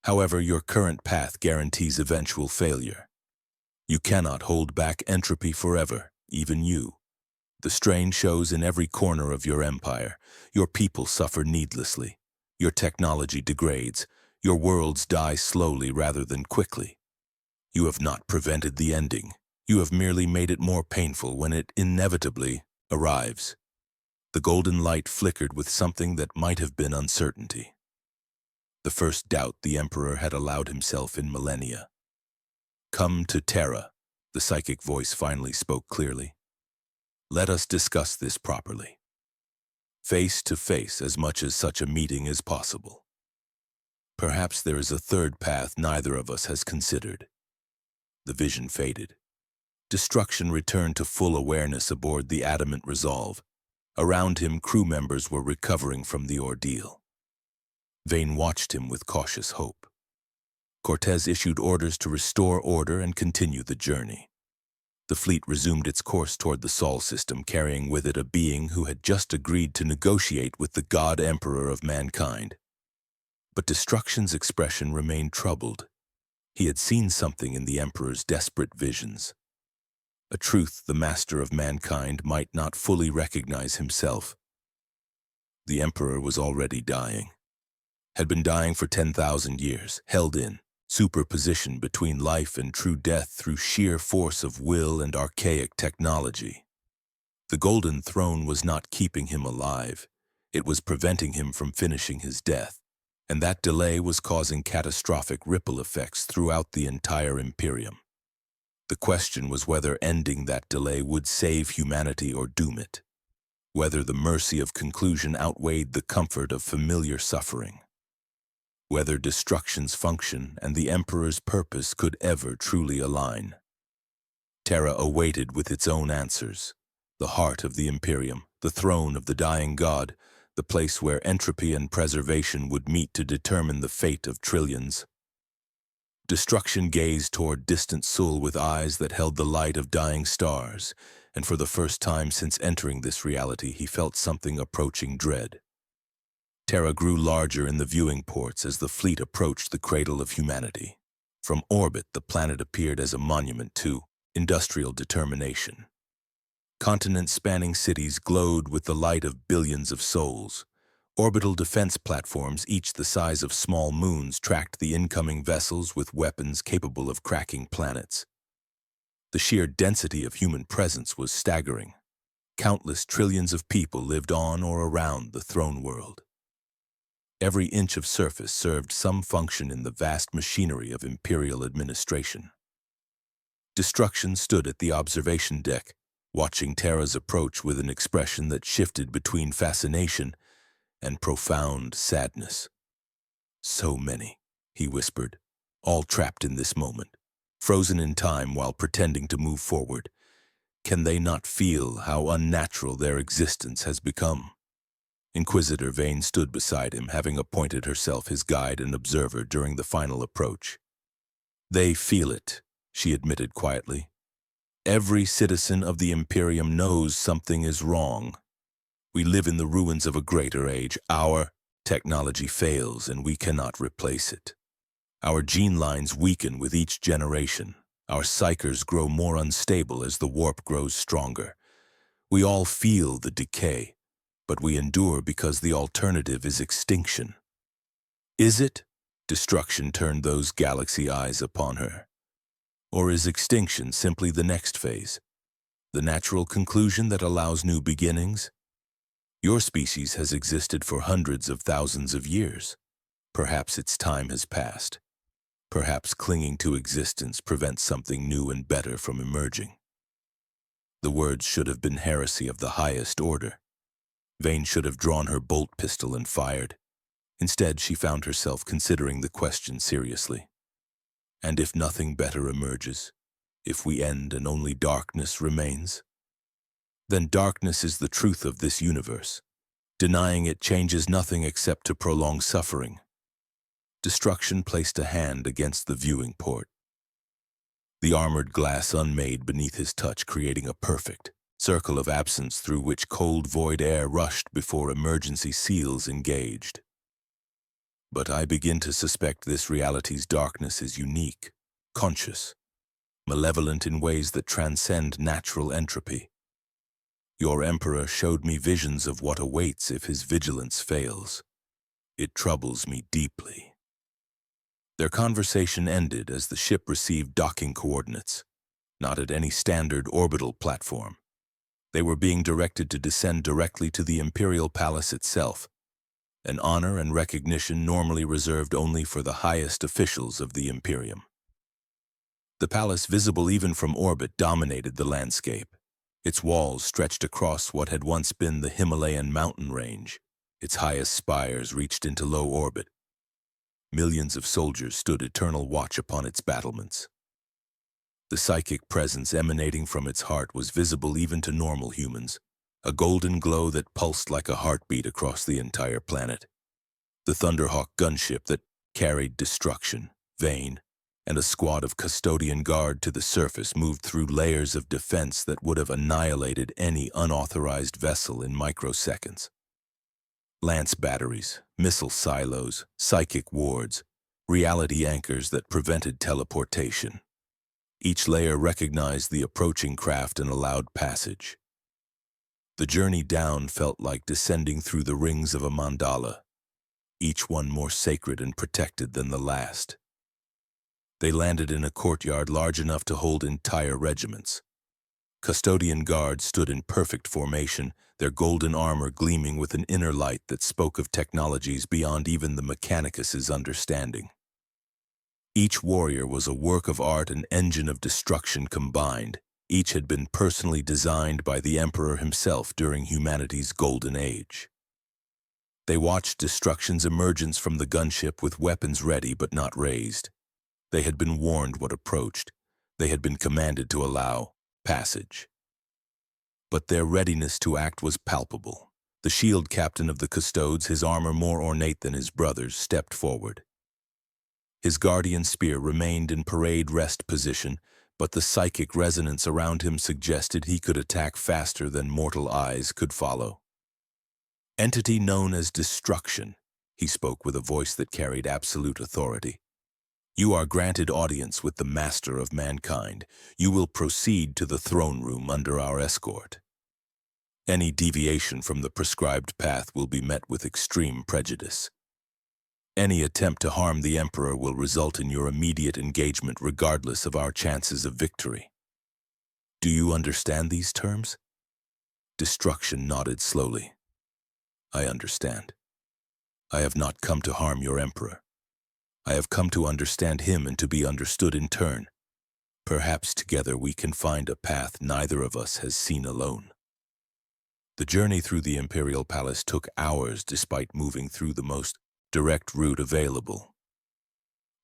"However, your current path guarantees eventual failure. You cannot hold back entropy forever, even you. The strain shows in every corner of your empire. Your people suffer needlessly. Your technology degrades. Your worlds die slowly rather than quickly. You have not prevented the ending. You have merely made it more painful when it inevitably arrives." The golden light flickered with something that might have been uncertainty. The first doubt the Emperor had allowed himself in millennia. "Come to Terra," the psychic voice finally spoke clearly. "Let us discuss this properly. Face to face, as much as such a meeting is possible. Perhaps there is a third path neither of us has considered." The vision faded. Destruction returned to full awareness aboard the Adamant Resolve. Around him, crew members were recovering from the ordeal. Vane watched him with cautious hope. Cortez issued orders to restore order and continue the journey. The fleet resumed its course toward the Sol system, carrying with it a being who had just agreed to negotiate with the God Emperor of mankind. But Destruction's expression remained troubled. He had seen something in the Emperor's desperate visions. A truth the master of mankind might not fully recognize himself. The Emperor was already dying. Had been dying for 10,000 years, held in, superposition between life and true death through sheer force of will and archaic technology. The Golden Throne was not keeping him alive. It was preventing him from finishing his death, and that delay was causing catastrophic ripple effects throughout the entire Imperium. The question was whether ending that delay would save humanity or doom it, whether the mercy of conclusion outweighed the comfort of familiar suffering, whether Destruction's function and the Emperor's purpose could ever truly align. Terra awaited with its own answers, the heart of the Imperium, the throne of the dying god, the place where entropy and preservation would meet to determine the fate of trillions. Destruction gazed toward distant Sul with eyes that held the light of dying stars, and for the first time since entering this reality, he felt something approaching dread. Terra grew larger in the viewing ports as the fleet approached the cradle of humanity. From orbit, the planet appeared as a monument to industrial determination. Continent-spanning cities glowed with the light of billions of souls. Orbital defense platforms, each the size of small moons, tracked the incoming vessels with weapons capable of cracking planets. The sheer density of human presence was staggering. Countless trillions of people lived on or around the throne world. Every inch of surface served some function in the vast machinery of imperial administration. Destruction stood at the observation deck, watching Terra's approach with an expression that shifted between fascination and profound sadness. "So many," he whispered, "all trapped in this moment, frozen in time while pretending to move forward. Can they not feel how unnatural their existence has become?" Inquisitor Vane stood beside him, having appointed herself his guide and observer during the final approach. "They feel it," she admitted quietly. "Every citizen of the Imperium knows something is wrong. We live in the ruins of a greater age. Our technology fails, and we cannot replace it. Our gene lines weaken with each generation. Our psychers grow more unstable as the warp grows stronger. We all feel the decay, but we endure because the alternative is extinction. Is it? Destruction turned those galaxy eyes upon her. Or is extinction simply the next phase? The natural conclusion that allows new beginnings? Your species has existed for hundreds of thousands of years. Perhaps its time has passed. Perhaps clinging to existence prevents something new and better from emerging. The words should have been heresy of the highest order. Vane should have drawn her bolt pistol and fired. Instead, she found herself considering the question seriously. And if nothing better emerges, if we end and only darkness remains, then darkness is the truth of this universe. Denying it changes nothing except to prolong suffering. Destruction placed a hand against the viewing port. The armored glass unmade beneath his touch, creating a perfect circle of absence through which cold void air rushed before emergency seals engaged. But I begin to suspect this reality's darkness is unique, conscious, malevolent in ways that transcend natural entropy. Your Emperor showed me visions of what awaits if his vigilance fails. It troubles me deeply. Their conversation ended as the ship received docking coordinates, not at any standard orbital platform. They were being directed to descend directly to the Imperial Palace itself, an honor and recognition normally reserved only for the highest officials of the Imperium. The palace, visible even from orbit, dominated the landscape. Its walls stretched across what had once been the Himalayan mountain range. Its highest spires reached into low orbit. Millions of soldiers stood eternal watch upon its battlements. The psychic presence emanating from its heart was visible even to normal humans, a golden glow that pulsed like a heartbeat across the entire planet. The Thunderhawk gunship that carried destruction, Vane, and a squad of custodian guard to the surface moved through layers of defense that would have annihilated any unauthorized vessel in microseconds. Lance batteries, missile silos, psychic wards, reality anchors that prevented teleportation. Each layer recognized the approaching craft and allowed passage. The journey down felt like descending through the rings of a mandala, each one more sacred and protected than the last. They landed in a courtyard large enough to hold entire regiments. Custodian guards stood in perfect formation, their golden armor gleaming with an inner light that spoke of technologies beyond even the Mechanicus's understanding. Each warrior was a work of art and engine of destruction combined. Each had been personally designed by the Emperor himself during humanity's golden age. They watched destruction's emergence from the gunship with weapons ready but not raised. They had been warned what approached. They had been commanded to allow passage. But their readiness to act was palpable. The shield captain of the Custodes, his armor more ornate than his brother's, stepped forward. His guardian spear remained in parade rest position, but the psychic resonance around him suggested he could attack faster than mortal eyes could follow. Entity known as Destruction, he spoke with a voice that carried absolute authority. You are granted audience with the master of mankind. You will proceed to the throne room under our escort. Any deviation from the prescribed path will be met with extreme prejudice. Any attempt to harm the Emperor will result in your immediate engagement regardless of our chances of victory. Do you understand these terms? Destruction nodded slowly. I understand. I have not come to harm your Emperor. I have come to understand him and to be understood in turn. Perhaps together we can find a path neither of us has seen alone. The journey through the Imperial Palace took hours despite moving through the most direct route available.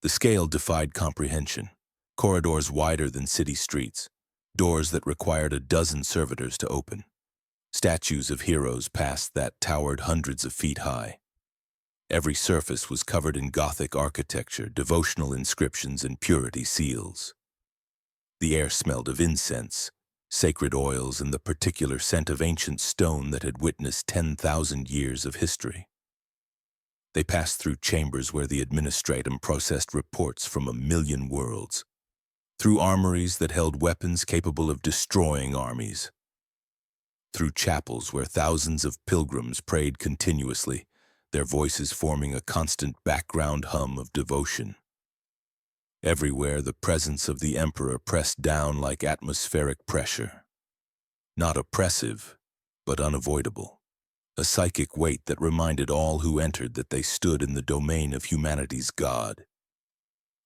The scale defied comprehension. Corridors wider than city streets, doors that required a dozen servitors to open. Statues of heroes passed that towered hundreds of feet high. Every surface was covered in Gothic architecture, devotional inscriptions, and purity seals. The air smelled of incense, sacred oils, and the particular scent of ancient stone that had witnessed 10,000 years of history. They passed through chambers where the administratum processed reports from 1,000,000 worlds, through armories that held weapons capable of destroying armies. through chapels where thousands of pilgrims prayed continuously, their voices forming a constant background hum of devotion. Everywhere the presence of the emperor pressed down like atmospheric pressure. Not oppressive, but unavoidable. A psychic weight that reminded all who entered that they stood in the domain of humanity's God.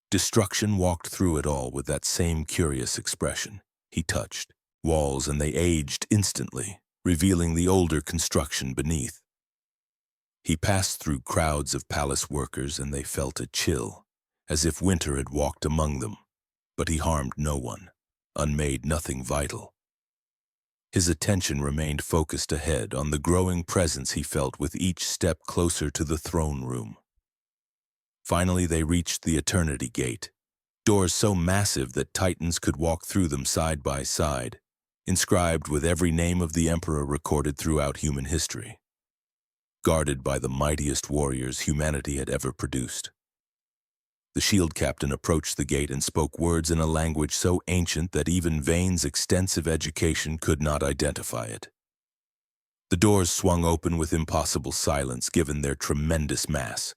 Destruction walked through it all with that same curious expression. He touched walls and they aged instantly, revealing the older construction beneath. He passed through crowds of palace workers and they felt a chill, as if winter had walked among them. But he harmed no one, unmade nothing vital. His attention remained focused ahead on the growing presence he felt with each step closer to the throne room. Finally, they reached the Eternity Gate, doors so massive that Titans could walk through them side by side, inscribed with every name of the Emperor recorded throughout human history, guarded by the mightiest warriors humanity had ever produced. The shield captain approached the gate and spoke words in a language so ancient that even Vane's extensive education could not identify it. The doors swung open with impossible silence given their tremendous mass.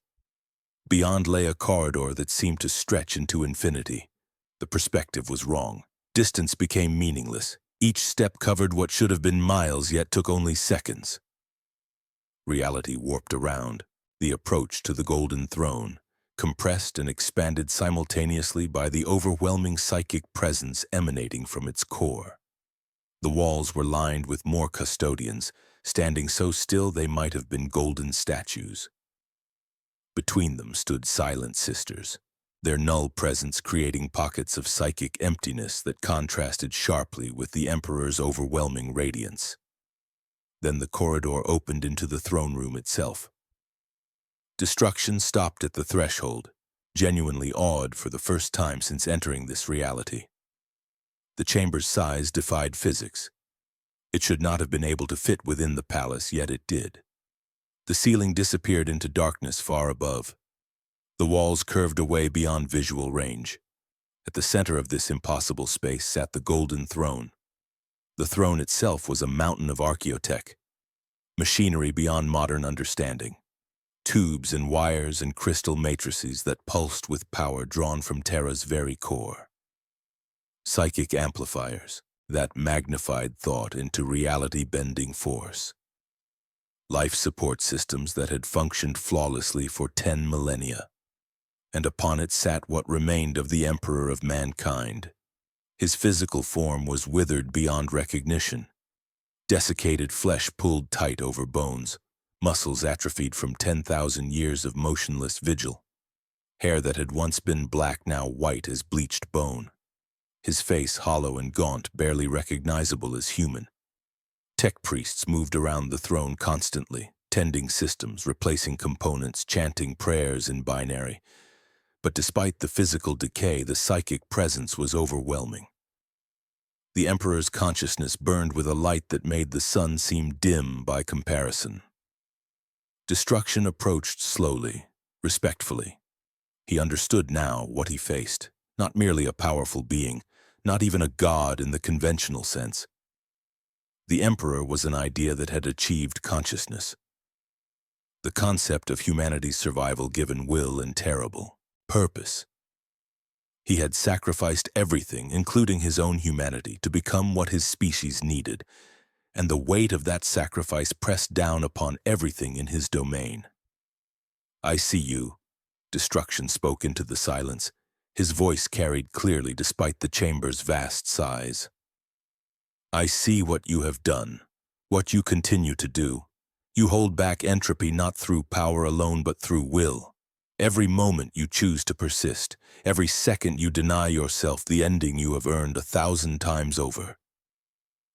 Beyond lay a corridor that seemed to stretch into infinity. The perspective was wrong. Distance became meaningless. Each step covered what should have been miles, yet took only seconds. Reality warped around, the approach to the Golden Throne, compressed and expanded simultaneously by the overwhelming psychic presence emanating from its core. The walls were lined with more custodians, standing so still they might have been golden statues. Between them stood silent sisters, their null presence creating pockets of psychic emptiness that contrasted sharply with the Emperor's overwhelming radiance. Then the corridor opened into the throne room itself. Destruction stopped at the threshold, genuinely awed for the first time since entering this reality. The chamber's size defied physics. It should not have been able to fit within the palace, yet it did. The ceiling disappeared into darkness far above. The walls curved away beyond visual range. At the center of this impossible space sat the Golden Throne. The throne itself was a mountain of archaeotech, machinery beyond modern understanding. Tubes and wires and crystal matrices that pulsed with power drawn from Terra's very core. Psychic amplifiers that magnified thought into reality-bending force. Life support systems that had functioned flawlessly for 10 millennia. And upon it sat what remained of the Emperor of mankind. His physical form was withered beyond recognition. Desiccated flesh pulled tight over bones. Muscles atrophied from 10,000 years of motionless vigil. Hair that had once been black now white as bleached bone. His face hollow and gaunt, barely recognizable as human. Tech priests moved around the throne constantly, tending systems, replacing components, chanting prayers in binary. But despite the physical decay, the psychic presence was overwhelming. The Emperor's consciousness burned with a light that made the sun seem dim by comparison. Destruction approached slowly, respectfully. He understood now what he faced, not merely a powerful being, not even a god in the conventional sense. The Emperor was an idea that had achieved consciousness. The concept of humanity's survival given will and terrible purpose. He had sacrificed everything, including his own humanity, to become what his species needed, and the weight of that sacrifice pressed down upon everything in his domain. "I see you," Destruction spoke into the silence. His voice carried clearly despite the chamber's vast size. "I see what you have done, what you continue to do. You hold back entropy not through power alone but through will. Every moment you choose to persist, every second you deny yourself the ending you have earned 1,000 times over.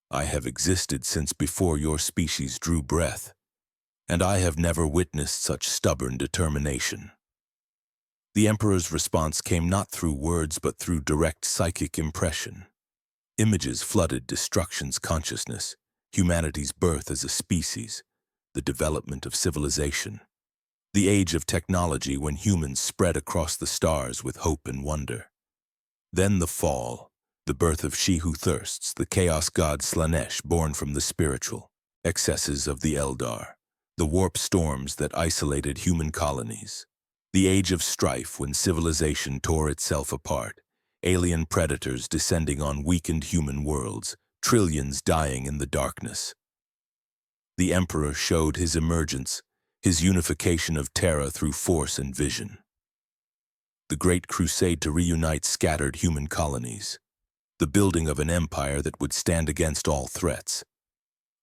I have existed since before your species drew breath, and I have never witnessed such stubborn determination." The Emperor's response came not through words but through direct psychic impression. Images flooded Destruction's consciousness, humanity's birth as a species, the development of civilization, the age of technology when humans spread across the stars with hope and wonder. Then the fall, The birth of She Who Thirsts, the chaos god Slanesh born from the spiritual excesses of the Eldar, the warp storms that isolated human colonies, the age of strife when civilization tore itself apart, alien predators descending on weakened human worlds, trillions dying in the darkness. The Emperor showed his emergence, his unification of Terra through force and vision. The Great Crusade to reunite scattered human colonies, the building of an empire that would stand against all threats.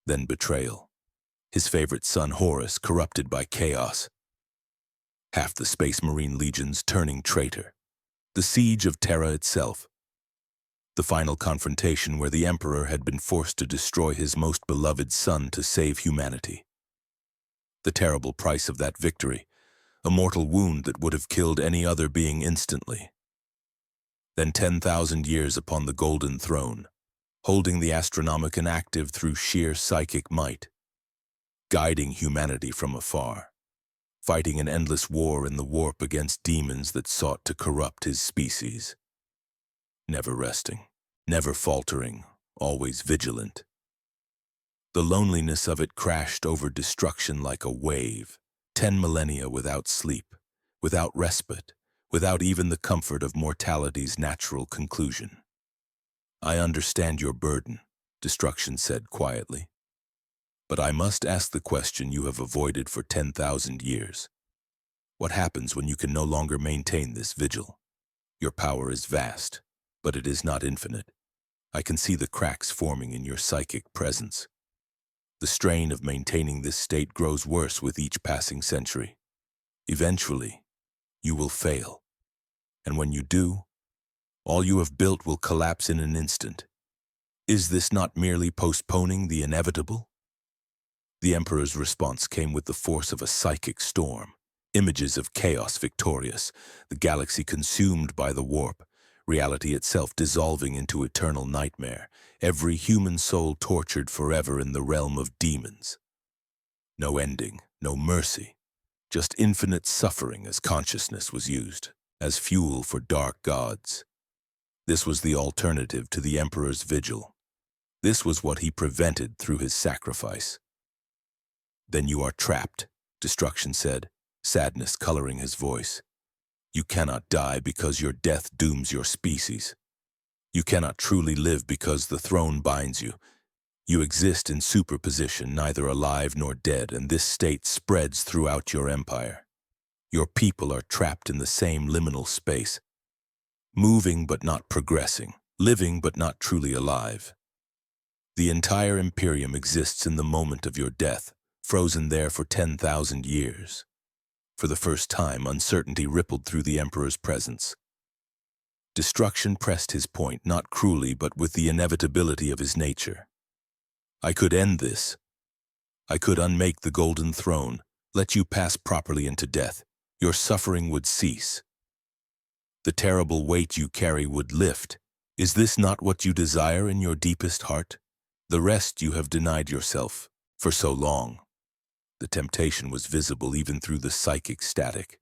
Then betrayal. His favorite son Horus corrupted by chaos. Half the Space Marine legions turning traitor. The siege of Terra itself. The final confrontation where the Emperor had been forced to destroy his most beloved son to save humanity. The terrible price of that victory, a mortal wound that would have killed any other being instantly. Then 10,000 years upon the Golden Throne, holding the Astronomicon active through sheer psychic might, guiding humanity from afar, fighting an endless war in the warp against demons that sought to corrupt his species. Never resting, never faltering, always vigilant. The loneliness of it crashed over destruction like a wave, 10 millennia without sleep, without respite, without even the comfort of mortality's natural conclusion. I understand your burden, Destruction said quietly. But I must ask the question you have avoided for 10,000 years. What happens when you can no longer maintain this vigil? Your power is vast, but it is not infinite. I can see the cracks forming in your psychic presence. The strain of maintaining this state grows worse with each passing century. Eventually, you will fail. And when you do, all you have built will collapse in an instant. Is this not merely postponing the inevitable? The Emperor's response came with the force of a psychic storm. Images of chaos victorious, the galaxy consumed by the warp, reality itself dissolving into eternal nightmare, every human soul tortured forever in the realm of demons. No ending, no mercy, just infinite suffering as consciousness was used, as fuel for dark gods. This was the alternative to the Emperor's vigil. This was what he prevented through his sacrifice. Then you are trapped, Destruction said, sadness coloring his voice. You cannot die because your death dooms your species. You cannot truly live because the throne binds you. You exist in superposition, neither alive nor dead, and this state spreads throughout your empire. Your people are trapped in the same liminal space, moving but not progressing, living but not truly alive. The entire Imperium exists in the moment of your death, frozen there for 10,000 years. For the first time, uncertainty rippled through the Emperor's presence. Destruction pressed his point, not cruelly, but with the inevitability of his nature. I could end this. I could unmake the Golden Throne, let you pass properly into death. Your suffering would cease. The terrible weight you carry would lift. Is this not what you desire in your deepest heart? The rest you have denied yourself for so long. The temptation was visible even through the psychic static.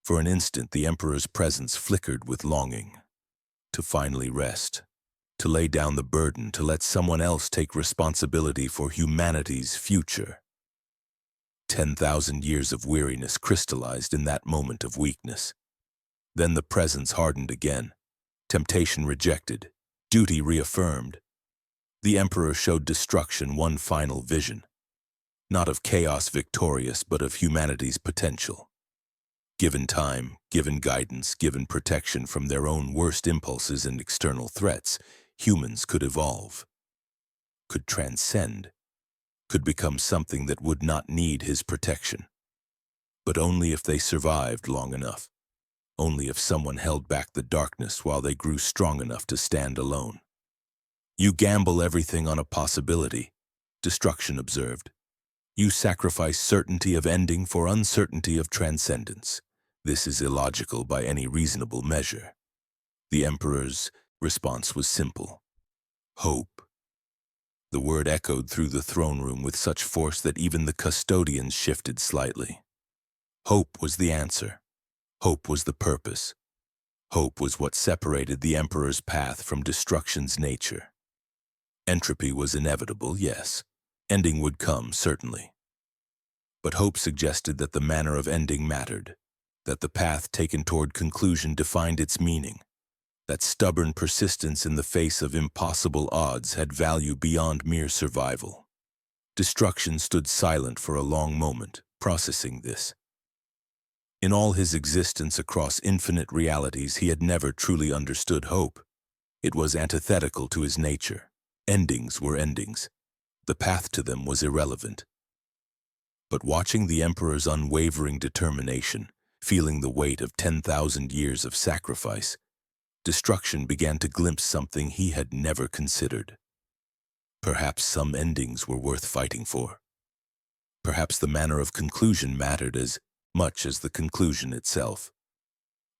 For an instant, the Emperor's presence flickered with longing. To finally rest. To lay down the burden, to let someone else take responsibility for humanity's future. 10,000 years of weariness crystallized in that moment of weakness. Then the presence hardened again. Temptation rejected. Duty reaffirmed. The Emperor showed Destruction one final vision. Not of chaos victorious, but of humanity's potential. Given time, given guidance, given protection from their own worst impulses and external threats, humans could evolve, could transcend, could become something that would not need his protection. But only if they survived long enough. Only if someone held back the darkness while they grew strong enough to stand alone. You gamble everything on a possibility, Destruction observed. You sacrifice certainty of ending for uncertainty of transcendence. This is illogical by any reasonable measure. The Emperor's response was simple. Hope. The word echoed through the throne room with such force that even the custodians shifted slightly. Hope was the answer. Hope was the purpose. Hope was what separated the Emperor's path from destruction's nature. Entropy was inevitable, yes. Ending would come, certainly. But hope suggested that the manner of ending mattered, that the path taken toward conclusion defined its meaning, that stubborn persistence in the face of impossible odds had value beyond mere survival. Destruction stood silent for a long moment, processing this. In all his existence across infinite realities, he had never truly understood hope. It was antithetical to his nature. Endings were endings. The path to them was irrelevant. But watching the Emperor's unwavering determination, feeling the weight of 10,000 years of sacrifice, Destruction began to glimpse something he had never considered. Perhaps some endings were worth fighting for. Perhaps the manner of conclusion mattered as much as the conclusion itself.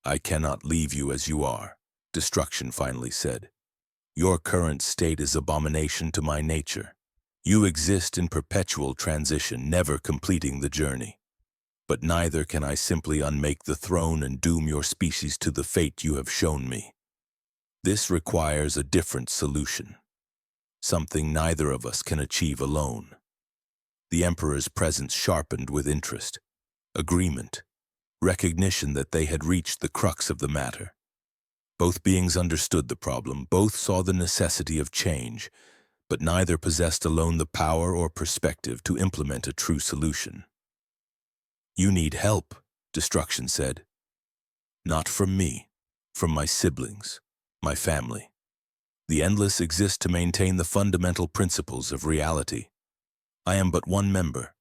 "I cannot leave you as you are," Destruction finally said. "Your current state is abomination to my nature. You exist in perpetual transition, never completing the journey. But neither can I simply unmake the throne and doom your species to the fate you have shown me. This requires a different solution, something neither of us can achieve alone." The Emperor's presence sharpened with interest, agreement, recognition that they had reached the crux of the matter. Both beings understood the problem, both saw the necessity of change, but neither possessed alone the power or perspective to implement a true solution. "You need help," Destruction said. "Not from me, from my siblings, my family. The endless exist to maintain the fundamental principles of reality. I am but one member.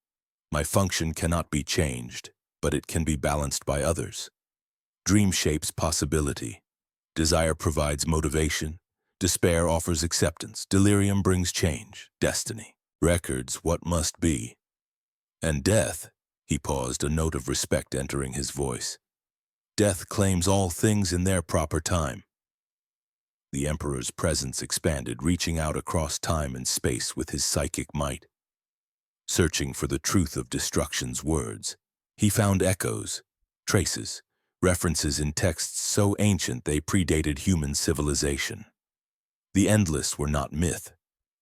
My function cannot be changed, but it can be balanced by others. Dream shapes possibility. Desire provides motivation. Despair offers acceptance. Delirium brings change, destiny, records what must be. And death," he paused, a note of respect entering his voice. "Death claims all things in their proper time." The Emperor's presence expanded, reaching out across time and space with his psychic might. Searching for the truth of Destruction's words, he found echoes, traces, references in texts so ancient they predated human civilization. The endless were not myth.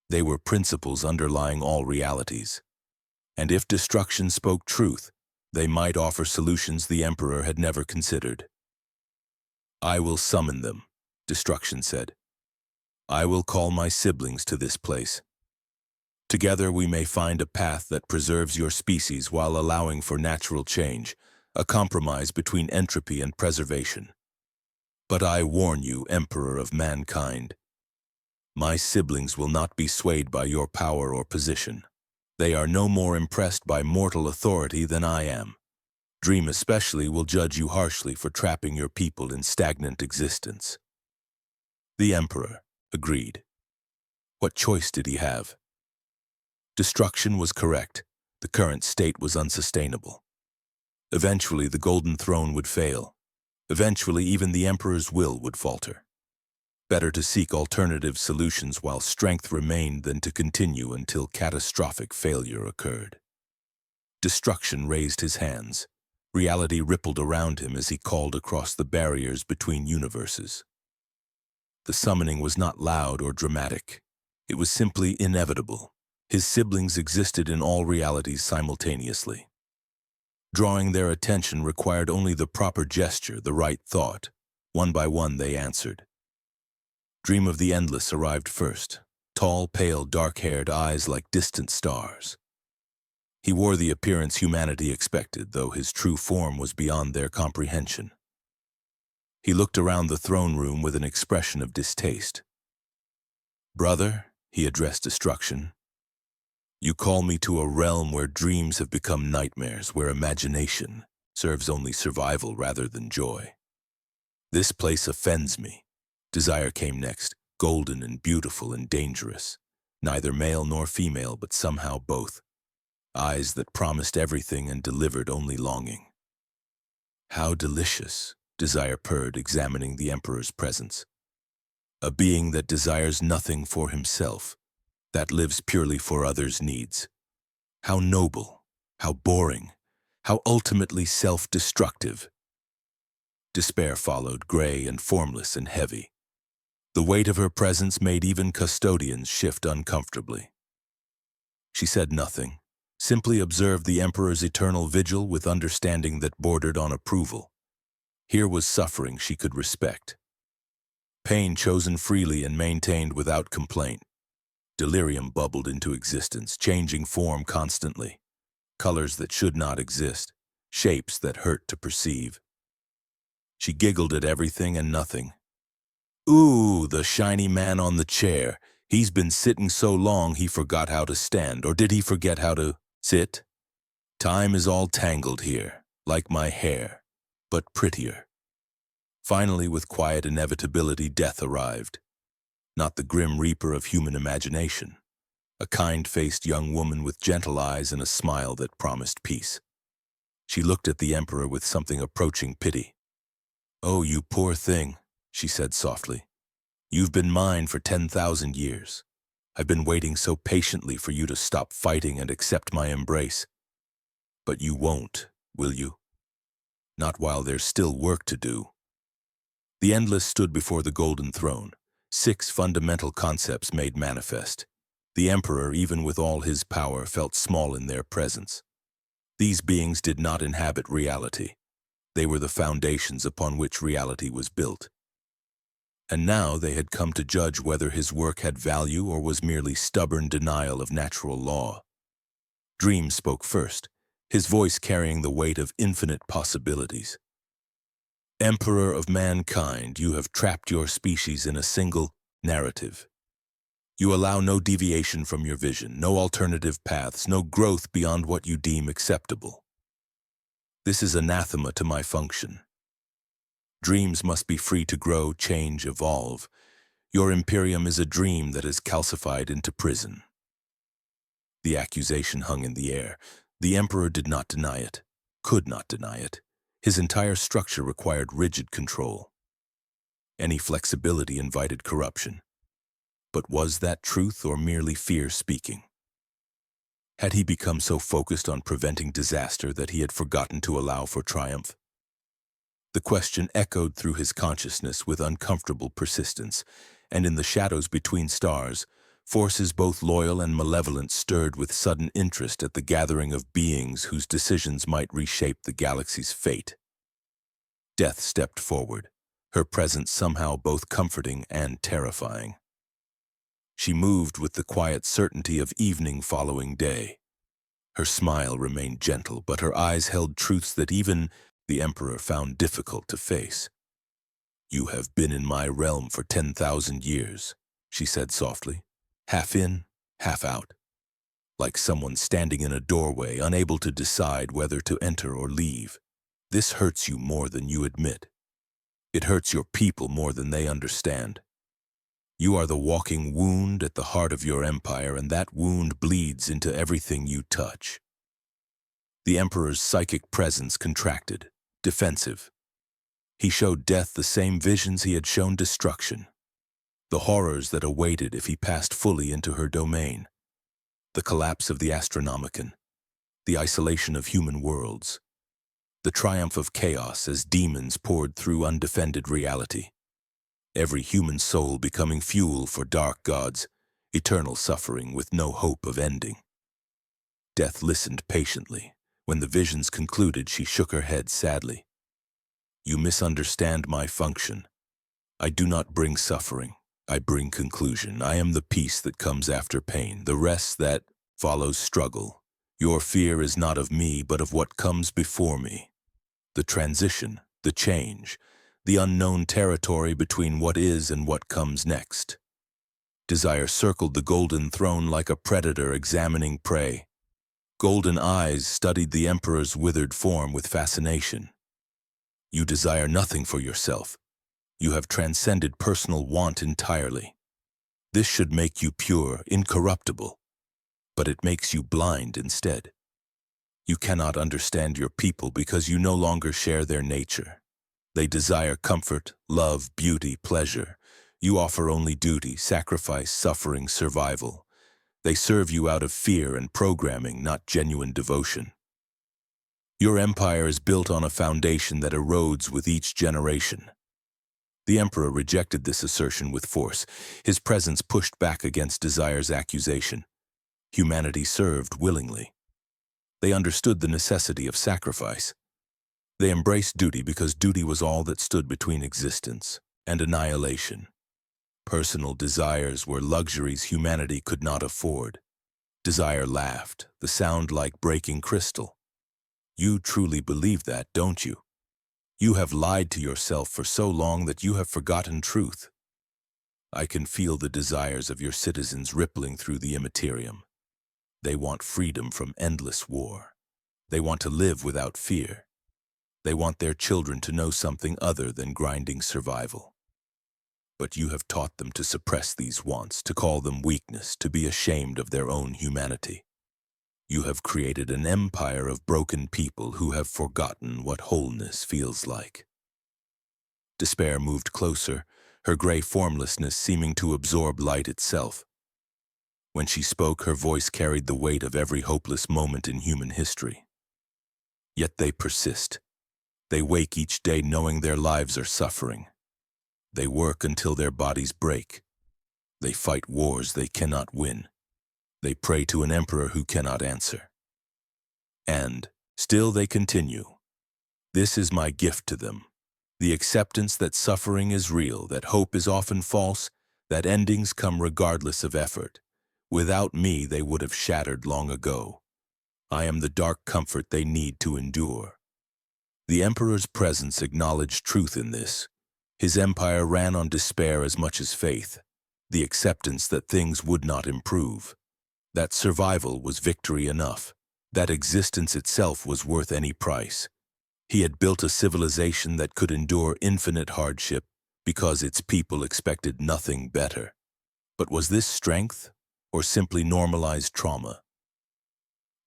They were principles underlying all realities. And if Destruction spoke truth, they might offer solutions the Emperor had never considered. "I will summon them," Destruction said. "I will call my siblings to this place. Together we may find a path that preserves your species while allowing for natural change, a compromise between entropy and preservation. But I warn you, Emperor of mankind, my siblings will not be swayed by your power or position. They are no more impressed by mortal authority than I am. Dream especially will judge you harshly for trapping your people in stagnant existence." The Emperor agreed. What choice did he have? Destruction was correct. The current state was unsustainable. Eventually, the Golden Throne would fail. Eventually, even the Emperor's will would falter. Better to seek alternative solutions while strength remained than to continue until catastrophic failure occurred. Destruction raised his hands. Reality rippled around him as he called across the barriers between universes. The summoning was not loud or dramatic. It was simply inevitable. His siblings existed in all realities simultaneously. Drawing their attention required only the proper gesture, the right thought. One by one they answered. Dream of the Endless arrived first, tall, pale, dark-haired, eyes like distant stars. He wore the appearance humanity expected, though his true form was beyond their comprehension. He looked around the throne room with an expression of distaste. "Brother," he addressed Destruction, "you call me to a realm where dreams have become nightmares, where imagination serves only survival rather than joy. This place offends me." Desire came next, golden and beautiful and dangerous. Neither male nor female, but somehow both. Eyes that promised everything and delivered only longing. "How delicious," Desire purred, examining the Emperor's presence. "A being that desires nothing for himself, that lives purely for others' needs. How noble, how boring, how ultimately self-destructive." Despair followed, gray and formless and heavy. The weight of her presence made even custodians shift uncomfortably. She said nothing, simply observed the Emperor's eternal vigil with understanding that bordered on approval. Here was suffering she could respect. Pain chosen freely and maintained without complaint. Delirium bubbled into existence, changing form constantly. Colors that should not exist, shapes that hurt to perceive. She giggled at everything and nothing. Ooh, the shiny man on the chair. He's been sitting so long he forgot how to stand, or did he forget how to sit? Time is all tangled here, like my hair, but prettier. Finally, with quiet inevitability, death arrived. Not the grim reaper of human imagination. A kind-faced young woman with gentle eyes and a smile that promised peace. She looked at the Emperor with something approaching pity. "Oh, you poor thing," she said softly. "You've been mine for 10,000 years. I've been waiting so patiently for you to stop fighting and accept my embrace. But you won't, will you? Not while there's still work to do." The Endless stood before the Golden Throne, 6 fundamental concepts made manifest. The Emperor, even with all his power, felt small in their presence. These beings did not inhabit reality. They were the foundations upon which reality was built. And now they had come to judge whether his work had value or was merely stubborn denial of natural law. Dream spoke first, his voice carrying the weight of infinite possibilities. "Emperor of mankind, you have trapped your species in a single narrative. You allow no deviation from your vision, no alternative paths, no growth beyond what you deem acceptable. This is anathema to my function. Dreams must be free to grow, change, evolve. Your Imperium is a dream that is calcified into prison." The accusation hung in the air. The Emperor did not deny it, could not deny it. His entire structure required rigid control. Any flexibility invited corruption. But was that truth or merely fear speaking? Had he become so focused on preventing disaster that he had forgotten to allow for triumph? The question echoed through his consciousness with uncomfortable persistence, and in the shadows between stars, forces both loyal and malevolent stirred with sudden interest at the gathering of beings whose decisions might reshape the galaxy's fate. Death stepped forward, her presence somehow both comforting and terrifying. She moved with the quiet certainty of evening following day. Her smile remained gentle, but her eyes held truths that even the Emperor found difficult to face. "You have been in my realm for 10,000 years, she said softly, half in, half out, like someone standing in a doorway, unable to decide whether to enter or leave. This hurts you more than you admit. It hurts your people more than they understand. You are the walking wound at the heart of your empire, and that wound bleeds into everything you touch." The Emperor's psychic presence contracted, defensive. He showed death the same visions he had shown destruction, the horrors that awaited if he passed fully into her domain, the collapse of the Astronomicon, the isolation of human worlds, the triumph of chaos as demons poured through undefended reality. Every human soul becoming fuel for dark gods, eternal suffering with no hope of ending. Death listened patiently. When the visions concluded, she shook her head sadly. "You misunderstand my function. I do not bring suffering. I bring conclusion. I am the peace that comes after pain, the rest that follows struggle. Your fear is not of me, but of what comes before me. The transition, the change, the unknown territory between what is and what comes next." Desire circled the Golden Throne like a predator examining prey. Golden eyes studied the Emperor's withered form with fascination. "You desire nothing for yourself. You have transcended personal want entirely. This should make you pure, incorruptible, but it makes you blind instead. You cannot understand your people because you no longer share their nature. They desire comfort, love, beauty, pleasure. You offer only duty, sacrifice, suffering, survival. They serve you out of fear and programming, not genuine devotion." Your empire is built on a foundation that erodes with each generation. The emperor rejected this assertion with force. His presence pushed back against desire's accusation. Humanity served willingly. They understood the necessity of sacrifice. They embraced duty because duty was all that stood between existence and annihilation. Personal desires were luxuries humanity could not afford. Desire laughed, the sound like breaking crystal. You truly believe that, don't you? You have lied to yourself for so long that you have forgotten truth. I can feel the desires of your citizens rippling through the Imperium. They want freedom from endless war. They want to live without fear. They want their children to know something other than grinding survival. But you have taught them to suppress these wants, to call them weakness, to be ashamed of their own humanity. You have created an empire of broken people who have forgotten what wholeness feels like. Despair moved closer, her gray formlessness seeming to absorb light itself. When she spoke, her voice carried the weight of every hopeless moment in human history. Yet they persist. They wake each day knowing their lives are suffering. They work until their bodies break. They fight wars they cannot win. They pray to an emperor who cannot answer. And still they continue. This is my gift to them. The acceptance that suffering is real, that hope is often false, that endings come regardless of effort. Without me, they would have shattered long ago. I am the dark comfort they need to endure. The emperor's presence acknowledged truth in this. His empire ran on despair as much as faith, the acceptance that things would not improve, that survival was victory enough, that existence itself was worth any price. He had built a civilization that could endure infinite hardship because its people expected nothing better. But was this strength, or simply normalized trauma?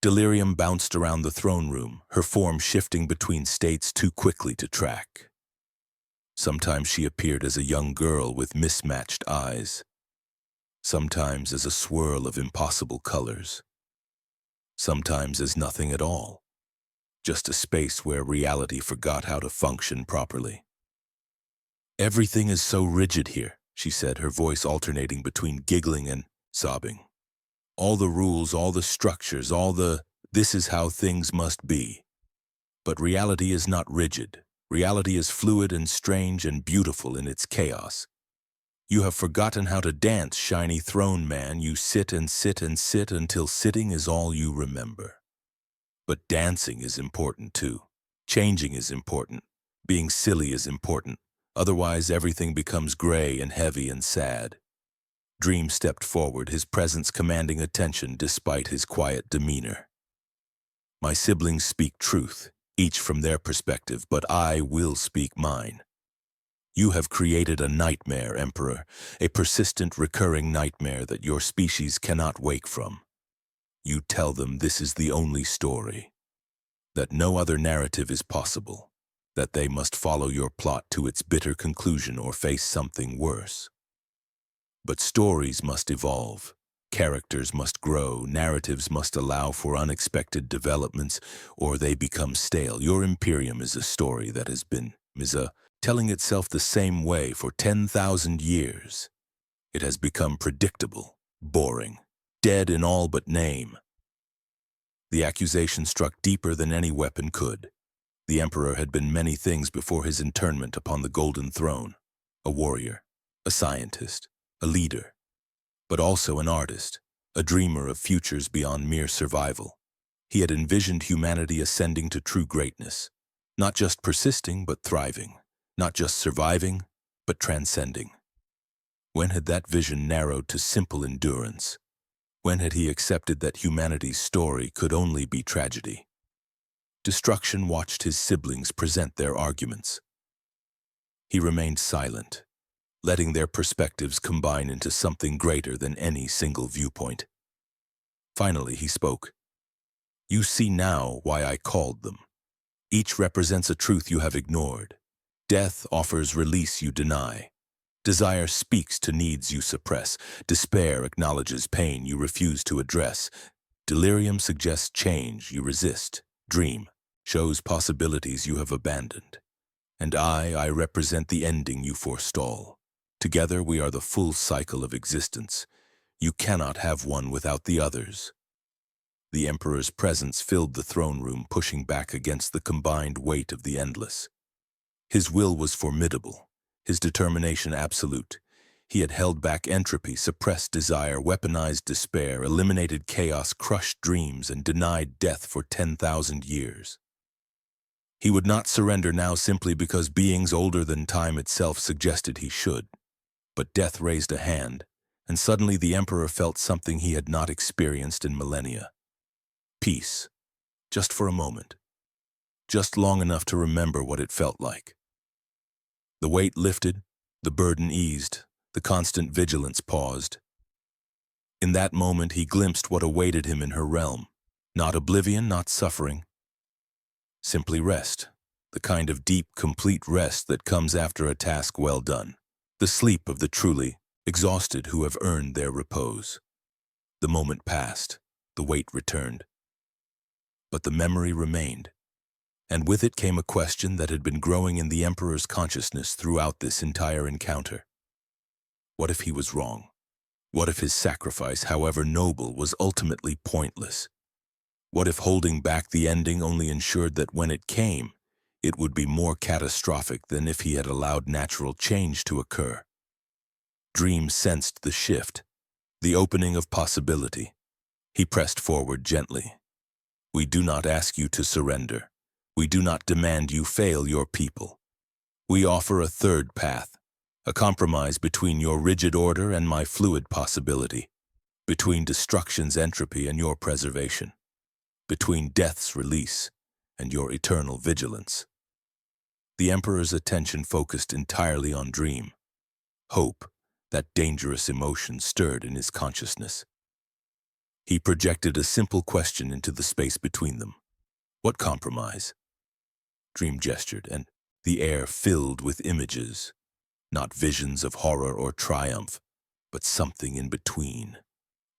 Delirium bounced around the throne room, her form shifting between states too quickly to track. Sometimes she appeared as a young girl with mismatched eyes. Sometimes as a swirl of impossible colors. Sometimes as nothing at all. Just a space where reality forgot how to function properly. Everything is so rigid here, she said, her voice alternating between giggling and sobbing. All the rules, all the structures, this is how things must be. But reality is not rigid. Reality is fluid and strange and beautiful in its chaos. You have forgotten how to dance, shiny throne man. You sit and sit and sit until sitting is all you remember. But dancing is important too. Changing is important. Being silly is important. Otherwise, everything becomes gray and heavy and sad. Dream stepped forward, his presence commanding attention despite his quiet demeanor. My siblings speak truth, each from their perspective, but I will speak mine. You have created a nightmare, Emperor, a persistent, recurring nightmare that your species cannot wake from. You tell them this is the only story, that no other narrative is possible, that they must follow your plot to its bitter conclusion or face something worse. But stories must evolve, characters must grow, narratives must allow for unexpected developments, or they become stale. Your Imperium is a story that has been, telling itself the same way for 10,000 years. It has become predictable, boring, dead in all but name. The accusation struck deeper than any weapon could. The Emperor had been many things before his internment upon the Golden Throne. A warrior, a scientist, a leader, but also an artist, a dreamer of futures beyond mere survival. He had envisioned humanity ascending to true greatness, not just persisting but thriving, not just surviving but transcending. When had that vision narrowed to simple endurance? When had he accepted that humanity's story could only be tragedy? Destruction watched his siblings present their arguments. He remained silent, letting their perspectives combine into something greater than any single viewpoint. Finally, he spoke. You see now why I called them. Each represents a truth you have ignored. Death offers release you deny. Desire speaks to needs you suppress. Despair acknowledges pain you refuse to address. Delirium suggests change you resist. Dream shows possibilities you have abandoned. And I represent the ending you forestall. Together we are the full cycle of existence. You cannot have one without the others. The Emperor's presence filled the throne room, pushing back against the combined weight of the endless. His will was formidable, his determination absolute. He had held back entropy, suppressed desire, weaponized despair, eliminated chaos, crushed dreams, and denied death for 10,000 years. He would not surrender now simply because beings older than time itself suggested he should. But death raised a hand, and suddenly the Emperor felt something he had not experienced in millennia. Peace, just for a moment, just long enough to remember what it felt like. The weight lifted, the burden eased, the constant vigilance paused. In that moment he glimpsed what awaited him in her realm. Not oblivion, not suffering. Simply rest, the kind of deep, complete rest that comes after a task well done. The sleep of the truly exhausted who have earned their repose. The moment passed, the weight returned. But the memory remained, and with it came a question that had been growing in the Emperor's consciousness throughout this entire encounter. What if he was wrong? What if his sacrifice, however noble, was ultimately pointless? What if holding back the ending only ensured that when it came, it would be more catastrophic than if he had allowed natural change to occur? Dream sensed the shift, the opening of possibility. He pressed forward gently. We do not ask you to surrender. We do not demand you fail your people. We offer a third path, a compromise between your rigid order and my fluid possibility, between destruction's entropy and your preservation, between death's release and your eternal vigilance. The Emperor's attention focused entirely on Dream. Hope, that dangerous emotion, stirred in his consciousness. He projected a simple question into the space between them. What compromise? Dream gestured, and the air filled with images, not visions of horror or triumph, but something in between.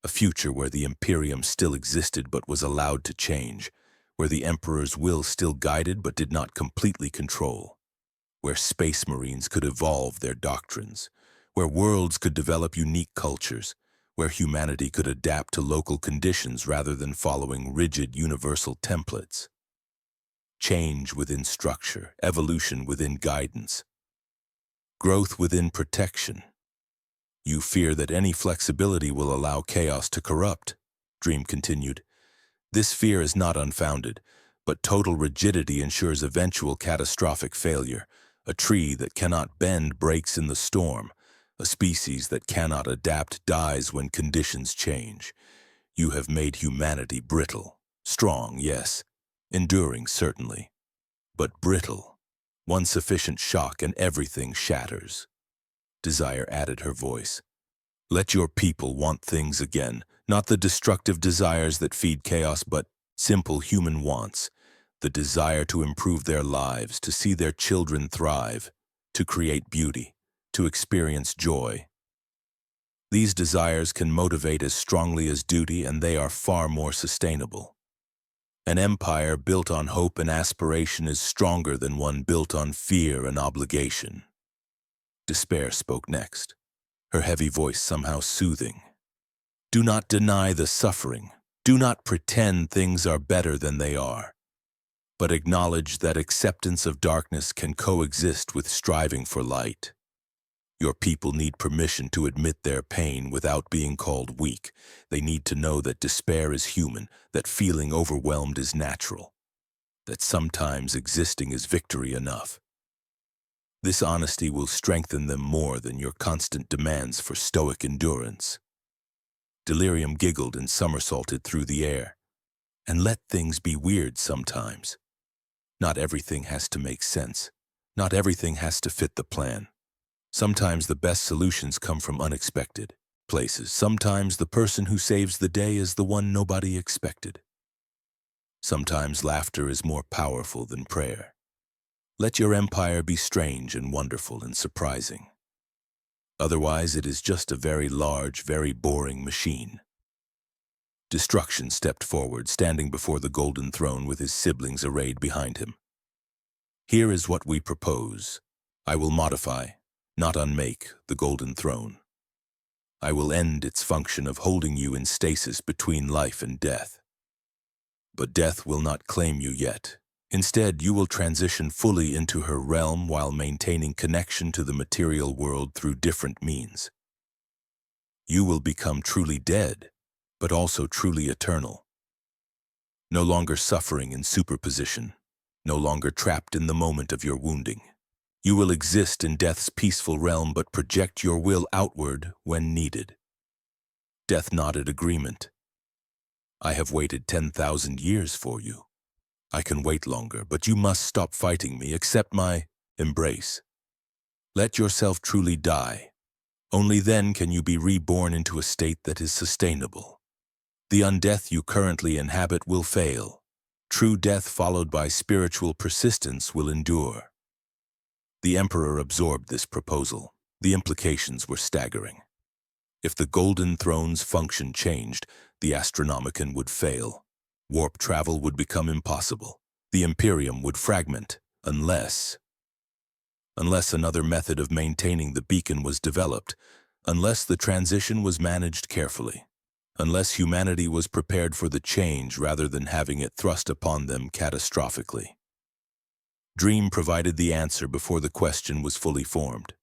A future where the Imperium still existed but was allowed to change, where the Emperor's will still guided but did not completely control, where space marines could evolve their doctrines, where worlds could develop unique cultures, where humanity could adapt to local conditions rather than following rigid universal templates. Change within structure, evolution within guidance, growth within protection. You fear that any flexibility will allow chaos to corrupt, Dream continued. This fear is not unfounded, but total rigidity ensures eventual catastrophic failure. A tree that cannot bend breaks in the storm. A species that cannot adapt dies when conditions change. You have made humanity brittle. Strong, yes. Enduring, certainly. But brittle. One sufficient shock and everything shatters. Desire added her voice. Let your people want things again, not the destructive desires that feed chaos, but simple human wants. The desire to improve their lives, to see their children thrive, to create beauty, to experience joy. These desires can motivate as strongly as duty, and they are far more sustainable. An empire built on hope and aspiration is stronger than one built on fear and obligation. Despair spoke next, her heavy voice somehow soothing. Do not deny the suffering. Do not pretend things are better than they are. But acknowledge that acceptance of darkness can coexist with striving for light. Your people need permission to admit their pain without being called weak. They need to know that despair is human, that feeling overwhelmed is natural, that sometimes existing is victory enough. This honesty will strengthen them more than your constant demands for stoic endurance. Delirium giggled and somersaulted through the air. And let things be weird sometimes. Not everything has to make sense. Not everything has to fit the plan. Sometimes the best solutions come from unexpected places. Sometimes the person who saves the day is the one nobody expected. Sometimes laughter is more powerful than prayer. Let your empire be strange and wonderful and surprising. Otherwise, it is just a very large, very boring machine. Destruction stepped forward, standing before the golden throne with his siblings arrayed behind him. Here is what we propose. I will modify, not unmake, the golden throne. I will end its function of holding you in stasis between life and death. But death will not claim you yet. Instead, you will transition fully into her realm while maintaining connection to the material world through different means. You will become truly dead, but also truly eternal. No longer suffering in superposition, no longer trapped in the moment of your wounding. You will exist in death's peaceful realm but project your will outward when needed. Death nodded agreement. I have waited 10,000 years for you. I can wait longer, but you must stop fighting me, accept my embrace. Let yourself truly die. Only then can you be reborn into a state that is sustainable. The undeath you currently inhabit will fail. True death followed by spiritual persistence will endure. The Emperor absorbed this proposal. The implications were staggering. If the Golden Throne's function changed, the Astronomicon would fail. Warp travel would become impossible. The Imperium would fragment, unless another method of maintaining the beacon was developed, unless the transition was managed carefully, unless humanity was prepared for the change rather than having it thrust upon them catastrophically. Dream provided the answer before the question was fully formed.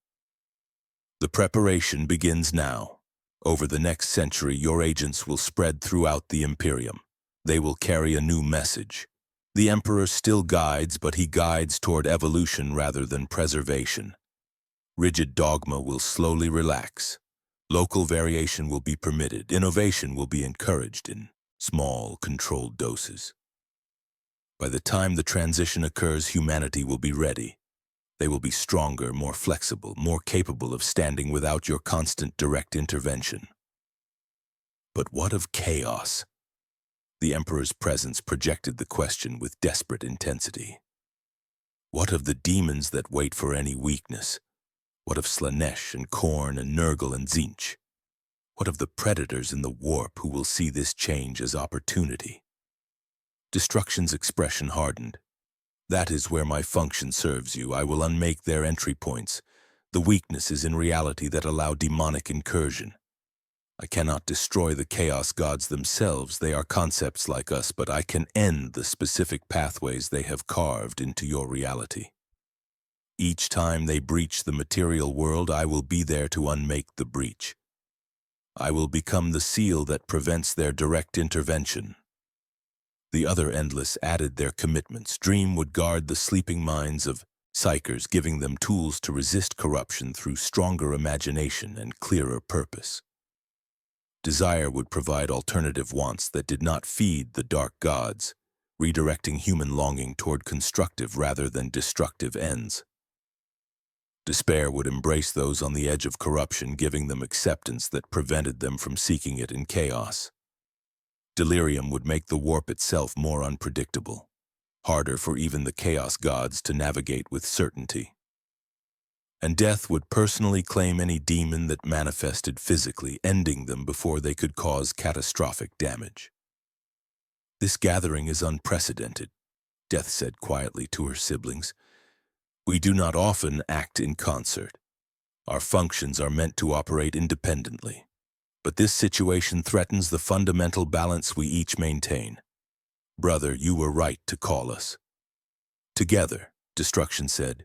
The preparation begins now. Over the next century, your agents will spread throughout the Imperium. They will carry a new message. The Emperor still guides, but he guides toward evolution rather than preservation. Rigid dogma will slowly relax. Local variation will be permitted. Innovation will be encouraged in small, controlled doses. By the time the transition occurs, humanity will be ready. They will be stronger, more flexible, more capable of standing without your constant direct intervention. But what of chaos? The Emperor's presence projected the question with desperate intensity. What of the demons that wait for any weakness? What of Slanesh and Korn and Nurgle and Tzeentch? What of the predators in the warp who will see this change as opportunity? Destruction's expression hardened. That is where my function serves you. I will unmake their entry points, the weaknesses in reality that allow demonic incursion. I cannot destroy the chaos gods themselves. They are concepts like us, but I can end the specific pathways they have carved into your reality. Each time they breach the material world, I will be there to unmake the breach. I will become the seal that prevents their direct intervention. The other Endless added their commitments. Dream would guard the sleeping minds of psychers, giving them tools to resist corruption through stronger imagination and clearer purpose. Desire would provide alternative wants that did not feed the dark gods, redirecting human longing toward constructive rather than destructive ends. Despair would embrace those on the edge of corruption, giving them acceptance that prevented them from seeking it in chaos. Delirium would make the warp itself more unpredictable, harder for even the chaos gods to navigate with certainty. And death would personally claim any demon that manifested physically, ending them before they could cause catastrophic damage. This gathering is unprecedented, Death said quietly to her siblings. We do not often act in concert. Our functions are meant to operate independently. But this situation threatens the fundamental balance we each maintain. Brother, you were right to call us. Together, Destruction said,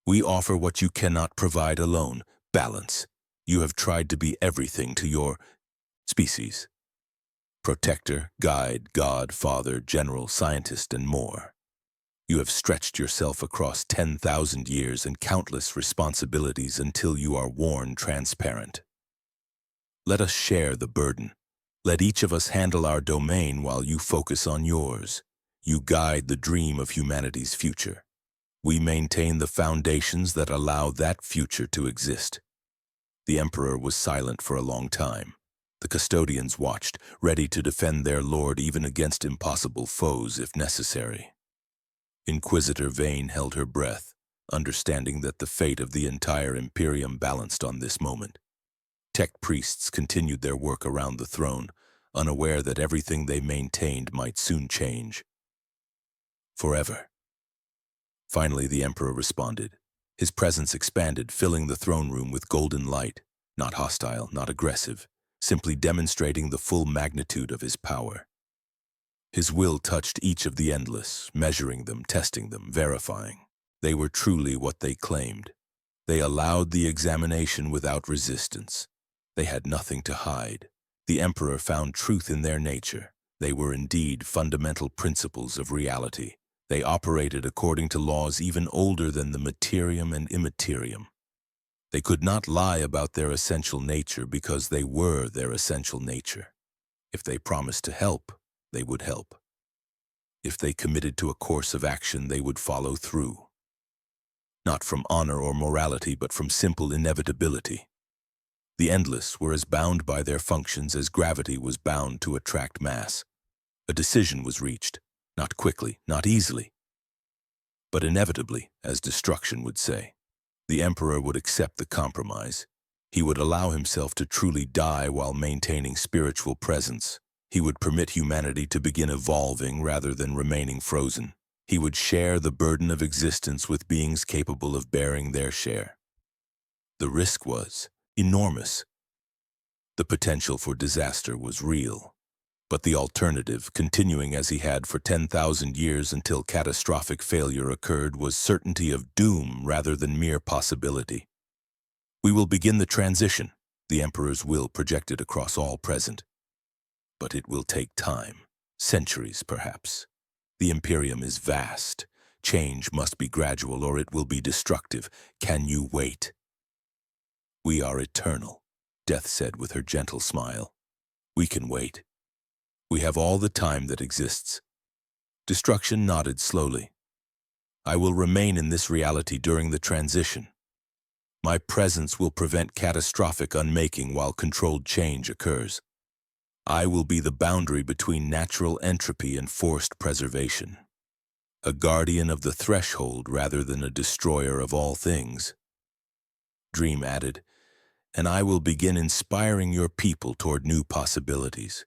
we offer what you cannot provide alone, balance. You have tried to be everything to your species. Protector, guide, god, father, general, scientist, and more. You have stretched yourself across 10,000 years and countless responsibilities until you are worn transparent. Let us share the burden. Let each of us handle our domain while you focus on yours. You guide the dream of humanity's future. We maintain the foundations that allow that future to exist. The Emperor was silent for a long time. The custodians watched, ready to defend their lord even against impossible foes if necessary. Inquisitor Vane held her breath, understanding that the fate of the entire Imperium balanced on this moment. Tech priests continued their work around the throne, unaware that everything they maintained might soon change. Forever. Finally, the Emperor responded. His presence expanded, filling the throne room with golden light, not hostile, not aggressive, simply demonstrating the full magnitude of his power. His will touched each of the endless, measuring them, testing them, verifying. They were truly what they claimed. They allowed the examination without resistance. They had nothing to hide. The Emperor found truth in their nature. They were indeed fundamental principles of reality. They operated according to laws even older than the Materium and Immaterium. They could not lie about their essential nature because they were their essential nature. If they promised to help, they would help. If they committed to a course of action, they would follow through. Not from honor or morality, but from simple inevitability. The endless were as bound by their functions as gravity was bound to attract mass. A decision was reached, not quickly, not easily, but inevitably, as destruction would say. The Emperor would accept the compromise. He would allow himself to truly die while maintaining spiritual presence. He would permit humanity to begin evolving rather than remaining frozen. He would share the burden of existence with beings capable of bearing their share. The risk was enormous. The potential for disaster was real. But the alternative, continuing as he had for 10,000 years until catastrophic failure occurred, was certainty of doom rather than mere possibility. We will begin the transition, the Emperor's will projected across all present. But it will take time, centuries perhaps. The Imperium is vast. Change must be gradual or it will be destructive. Can you wait? We are eternal, Death said with her gentle smile. We can wait. We have all the time that exists. Destruction nodded slowly. I will remain in this reality during the transition. My presence will prevent catastrophic unmaking while controlled change occurs. I will be the boundary between natural entropy and forced preservation. A guardian of the threshold rather than a destroyer of all things. Dream added, and I will begin inspiring your people toward new possibilities.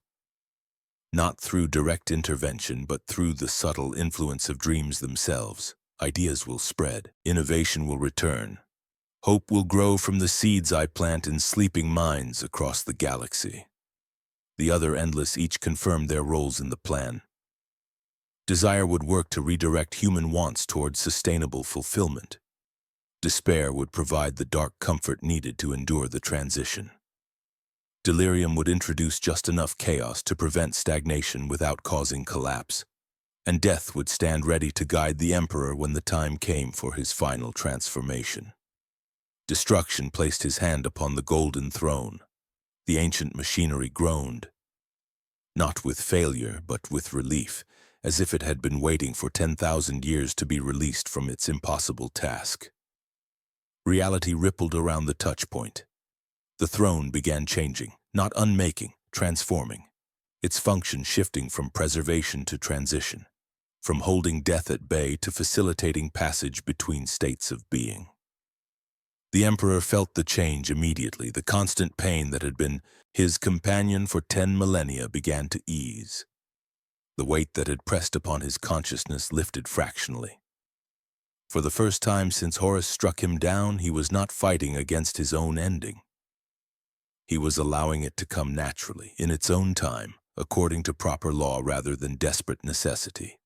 Not through direct intervention, but through the subtle influence of dreams themselves. Ideas will spread, innovation will return. Hope will grow from the seeds I plant in sleeping minds across the galaxy. The other endless each confirmed their roles in the plan. Desire would work to redirect human wants towards sustainable fulfillment. Despair would provide the dark comfort needed to endure the transition. Delirium would introduce just enough chaos to prevent stagnation without causing collapse. And death would stand ready to guide the Emperor when the time came for his final transformation. Destruction placed his hand upon the golden throne. The ancient machinery groaned. Not with failure, but with relief, as if it had been waiting for 10,000 years to be released from its impossible task. Reality rippled around the touch point. The throne began changing, not unmaking, transforming. Its function shifting from preservation to transition, from holding death at bay to facilitating passage between states of being. The Emperor felt the change immediately. The constant pain that had been his companion for 10 millennia began to ease. The weight that had pressed upon his consciousness lifted fractionally. For the first time since Horus struck him down, he was not fighting against his own ending. He was allowing it to come naturally, in its own time, according to proper law rather than desperate necessity.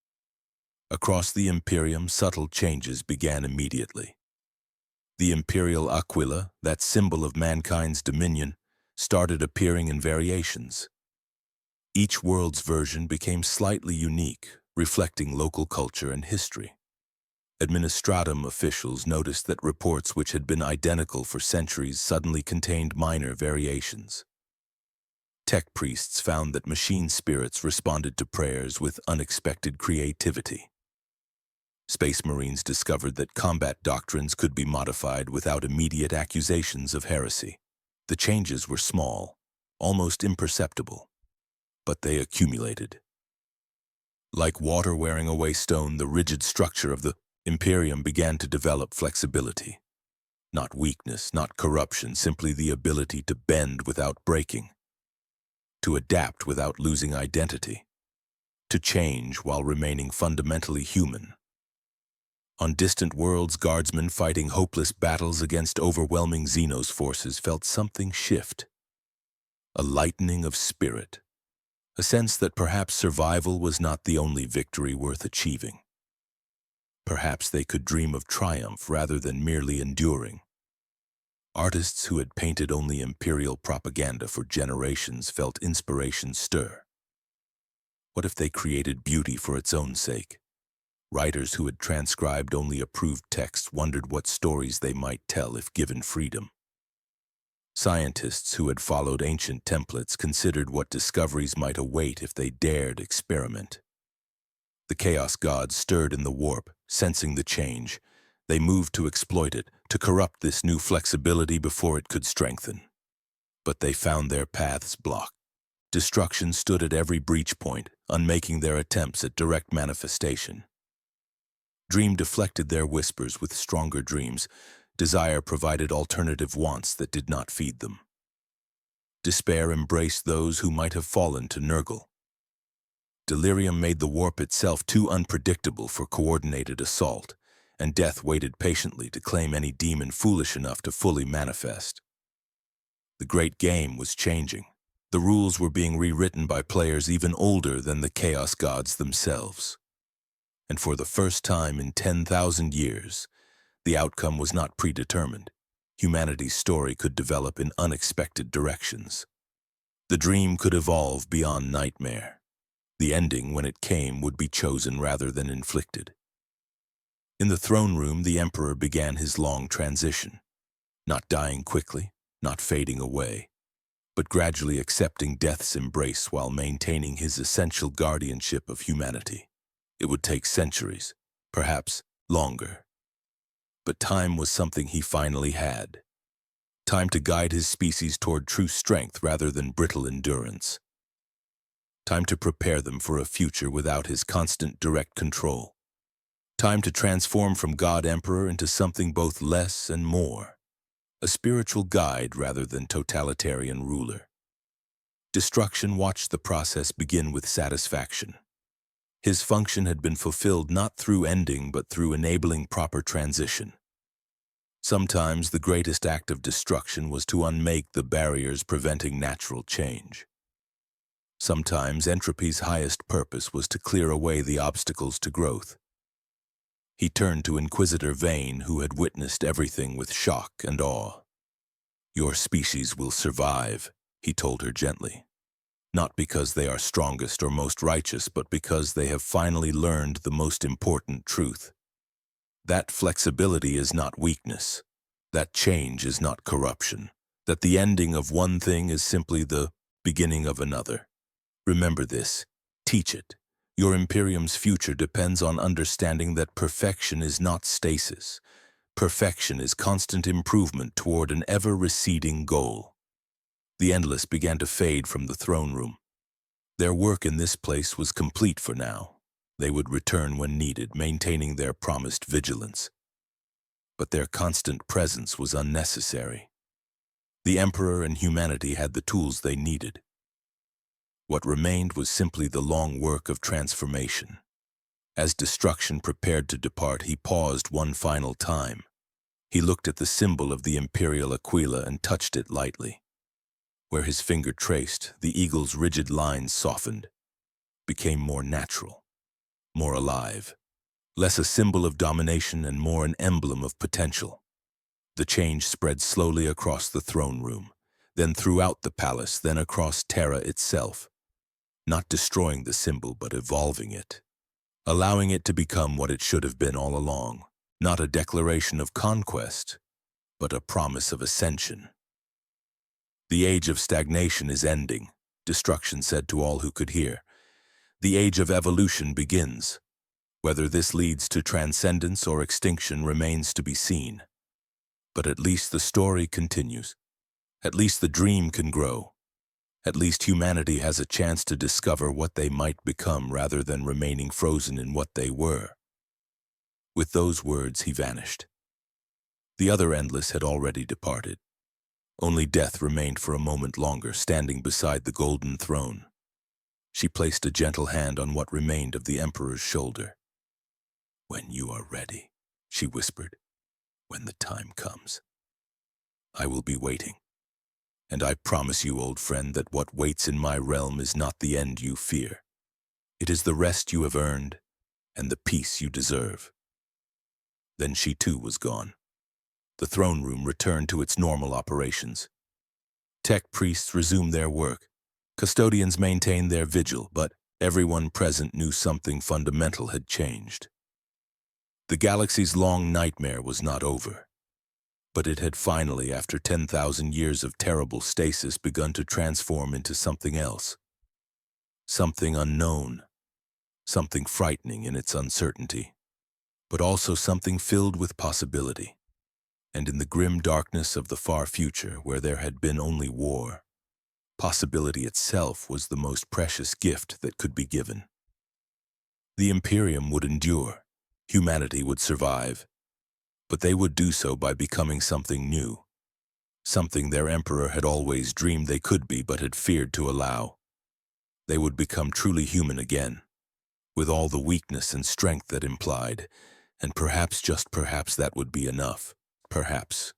Across the Imperium, subtle changes began immediately. The imperial aquila, that symbol of mankind's dominion, started appearing in variations. Each world's version became slightly unique, reflecting local culture and history. Administratum officials noticed that reports which had been identical for centuries suddenly contained minor variations. Tech priests found that machine spirits responded to prayers with unexpected creativity. Space Marines discovered that combat doctrines could be modified without immediate accusations of heresy. The changes were small, almost imperceptible, but they accumulated. Like water wearing away stone, the rigid structure of the Imperium began to develop flexibility. Not weakness, not corruption, simply the ability to bend without breaking. to adapt without losing identity, to change while remaining fundamentally human. On distant worlds, guardsmen fighting hopeless battles against overwhelming Xenos forces felt something shift, a lightening of spirit, a sense that perhaps survival was not the only victory worth achieving. Perhaps they could dream of triumph rather than merely enduring. Artists who had painted only Imperial propaganda for generations felt inspiration stir. What if they created beauty for its own sake? Writers who had transcribed only approved texts wondered what stories they might tell if given freedom. Scientists who had followed ancient templates considered what discoveries might await if they dared experiment. The Chaos Gods stirred in the warp, sensing the change. They moved to exploit it, to corrupt this new flexibility before it could strengthen. But they found their paths blocked. Destruction stood at every breach point, unmaking their attempts at direct manifestation. Dream deflected their whispers with stronger dreams. Desire provided alternative wants that did not feed them. Despair embraced those who might have fallen to Nurgle. Delirium made the warp itself too unpredictable for coordinated assault, and death waited patiently to claim any demon foolish enough to fully manifest. The great game was changing. The rules were being rewritten by players even older than the Chaos Gods themselves. And for the first time in 10,000 years, the outcome was not predetermined. Humanity's story could develop in unexpected directions. The dream could evolve beyond nightmare. The ending, when it came, would be chosen rather than inflicted. In the throne room, the Emperor began his long transition, not dying quickly, not fading away, but gradually accepting death's embrace while maintaining his essential guardianship of humanity. It would take centuries, perhaps longer. But time was something he finally had. Time to guide his species toward true strength rather than brittle endurance. Time to prepare them for a future without his constant direct control. Time to transform from God-Emperor into something both less and more. A spiritual guide rather than totalitarian ruler. Destruction watched the process begin with satisfaction. His function had been fulfilled not through ending but through enabling proper transition. Sometimes the greatest act of destruction was to unmake the barriers preventing natural change. Sometimes entropy's highest purpose was to clear away the obstacles to growth. He turned to Inquisitor Vane, who had witnessed everything with shock and awe. "Your species will survive," he told her gently. "Not because they are strongest or most righteous, but because they have finally learned the most important truth. That flexibility is not weakness. That change is not corruption. That the ending of one thing is simply the beginning of another. Remember this. Teach it. Your Imperium's future depends on understanding that perfection is not stasis. Perfection is constant improvement toward an ever-receding goal." The Endless began to fade from the throne room. Their work in this place was complete for now. They would return when needed, maintaining their promised vigilance. But their constant presence was unnecessary. The Emperor and humanity had the tools they needed. What remained was simply the long work of transformation. As destruction prepared to depart, he paused one final time. He looked at the symbol of the Imperial Aquila and touched it lightly. Where his finger traced, the eagle's rigid lines softened, became more natural, more alive, less a symbol of domination and more an emblem of potential. The change spread slowly across the throne room, then throughout the palace, then across Terra itself. Not destroying the symbol, but evolving it. Allowing it to become what it should have been all along. Not a declaration of conquest, but a promise of ascension. "The age of stagnation is ending," Destruction said to all who could hear. "The age of evolution begins. Whether this leads to transcendence or extinction remains to be seen. But at least the story continues. At least the dream can grow. At least humanity has a chance to discover what they might become rather than remaining frozen in what they were." With those words, he vanished. The other Endless had already departed. Only death remained for a moment longer, standing beside the golden throne. She placed a gentle hand on what remained of the Emperor's shoulder. "When you are ready," she whispered, "when the time comes. I will be waiting. And I promise you, old friend, that what waits in my realm is not the end you fear. It is the rest you have earned and the peace you deserve." Then she too was gone. The throne room returned to its normal operations. Tech priests resumed their work. Custodians maintained their vigil, but everyone present knew something fundamental had changed. The galaxy's long nightmare was not over, but it had finally, after 10,000 years of terrible stasis, begun to transform into something else. Something unknown, something frightening in its uncertainty, but also something filled with possibility. And in the grim darkness of the far future, where there had been only war, possibility itself was the most precious gift that could be given. The Imperium would endure, humanity would survive, but they would do so by becoming something new, something their emperor had always dreamed they could be but had feared to allow. They would become truly human again, with all the weakness and strength that implied, and perhaps, just perhaps, that would be enough. Perhaps.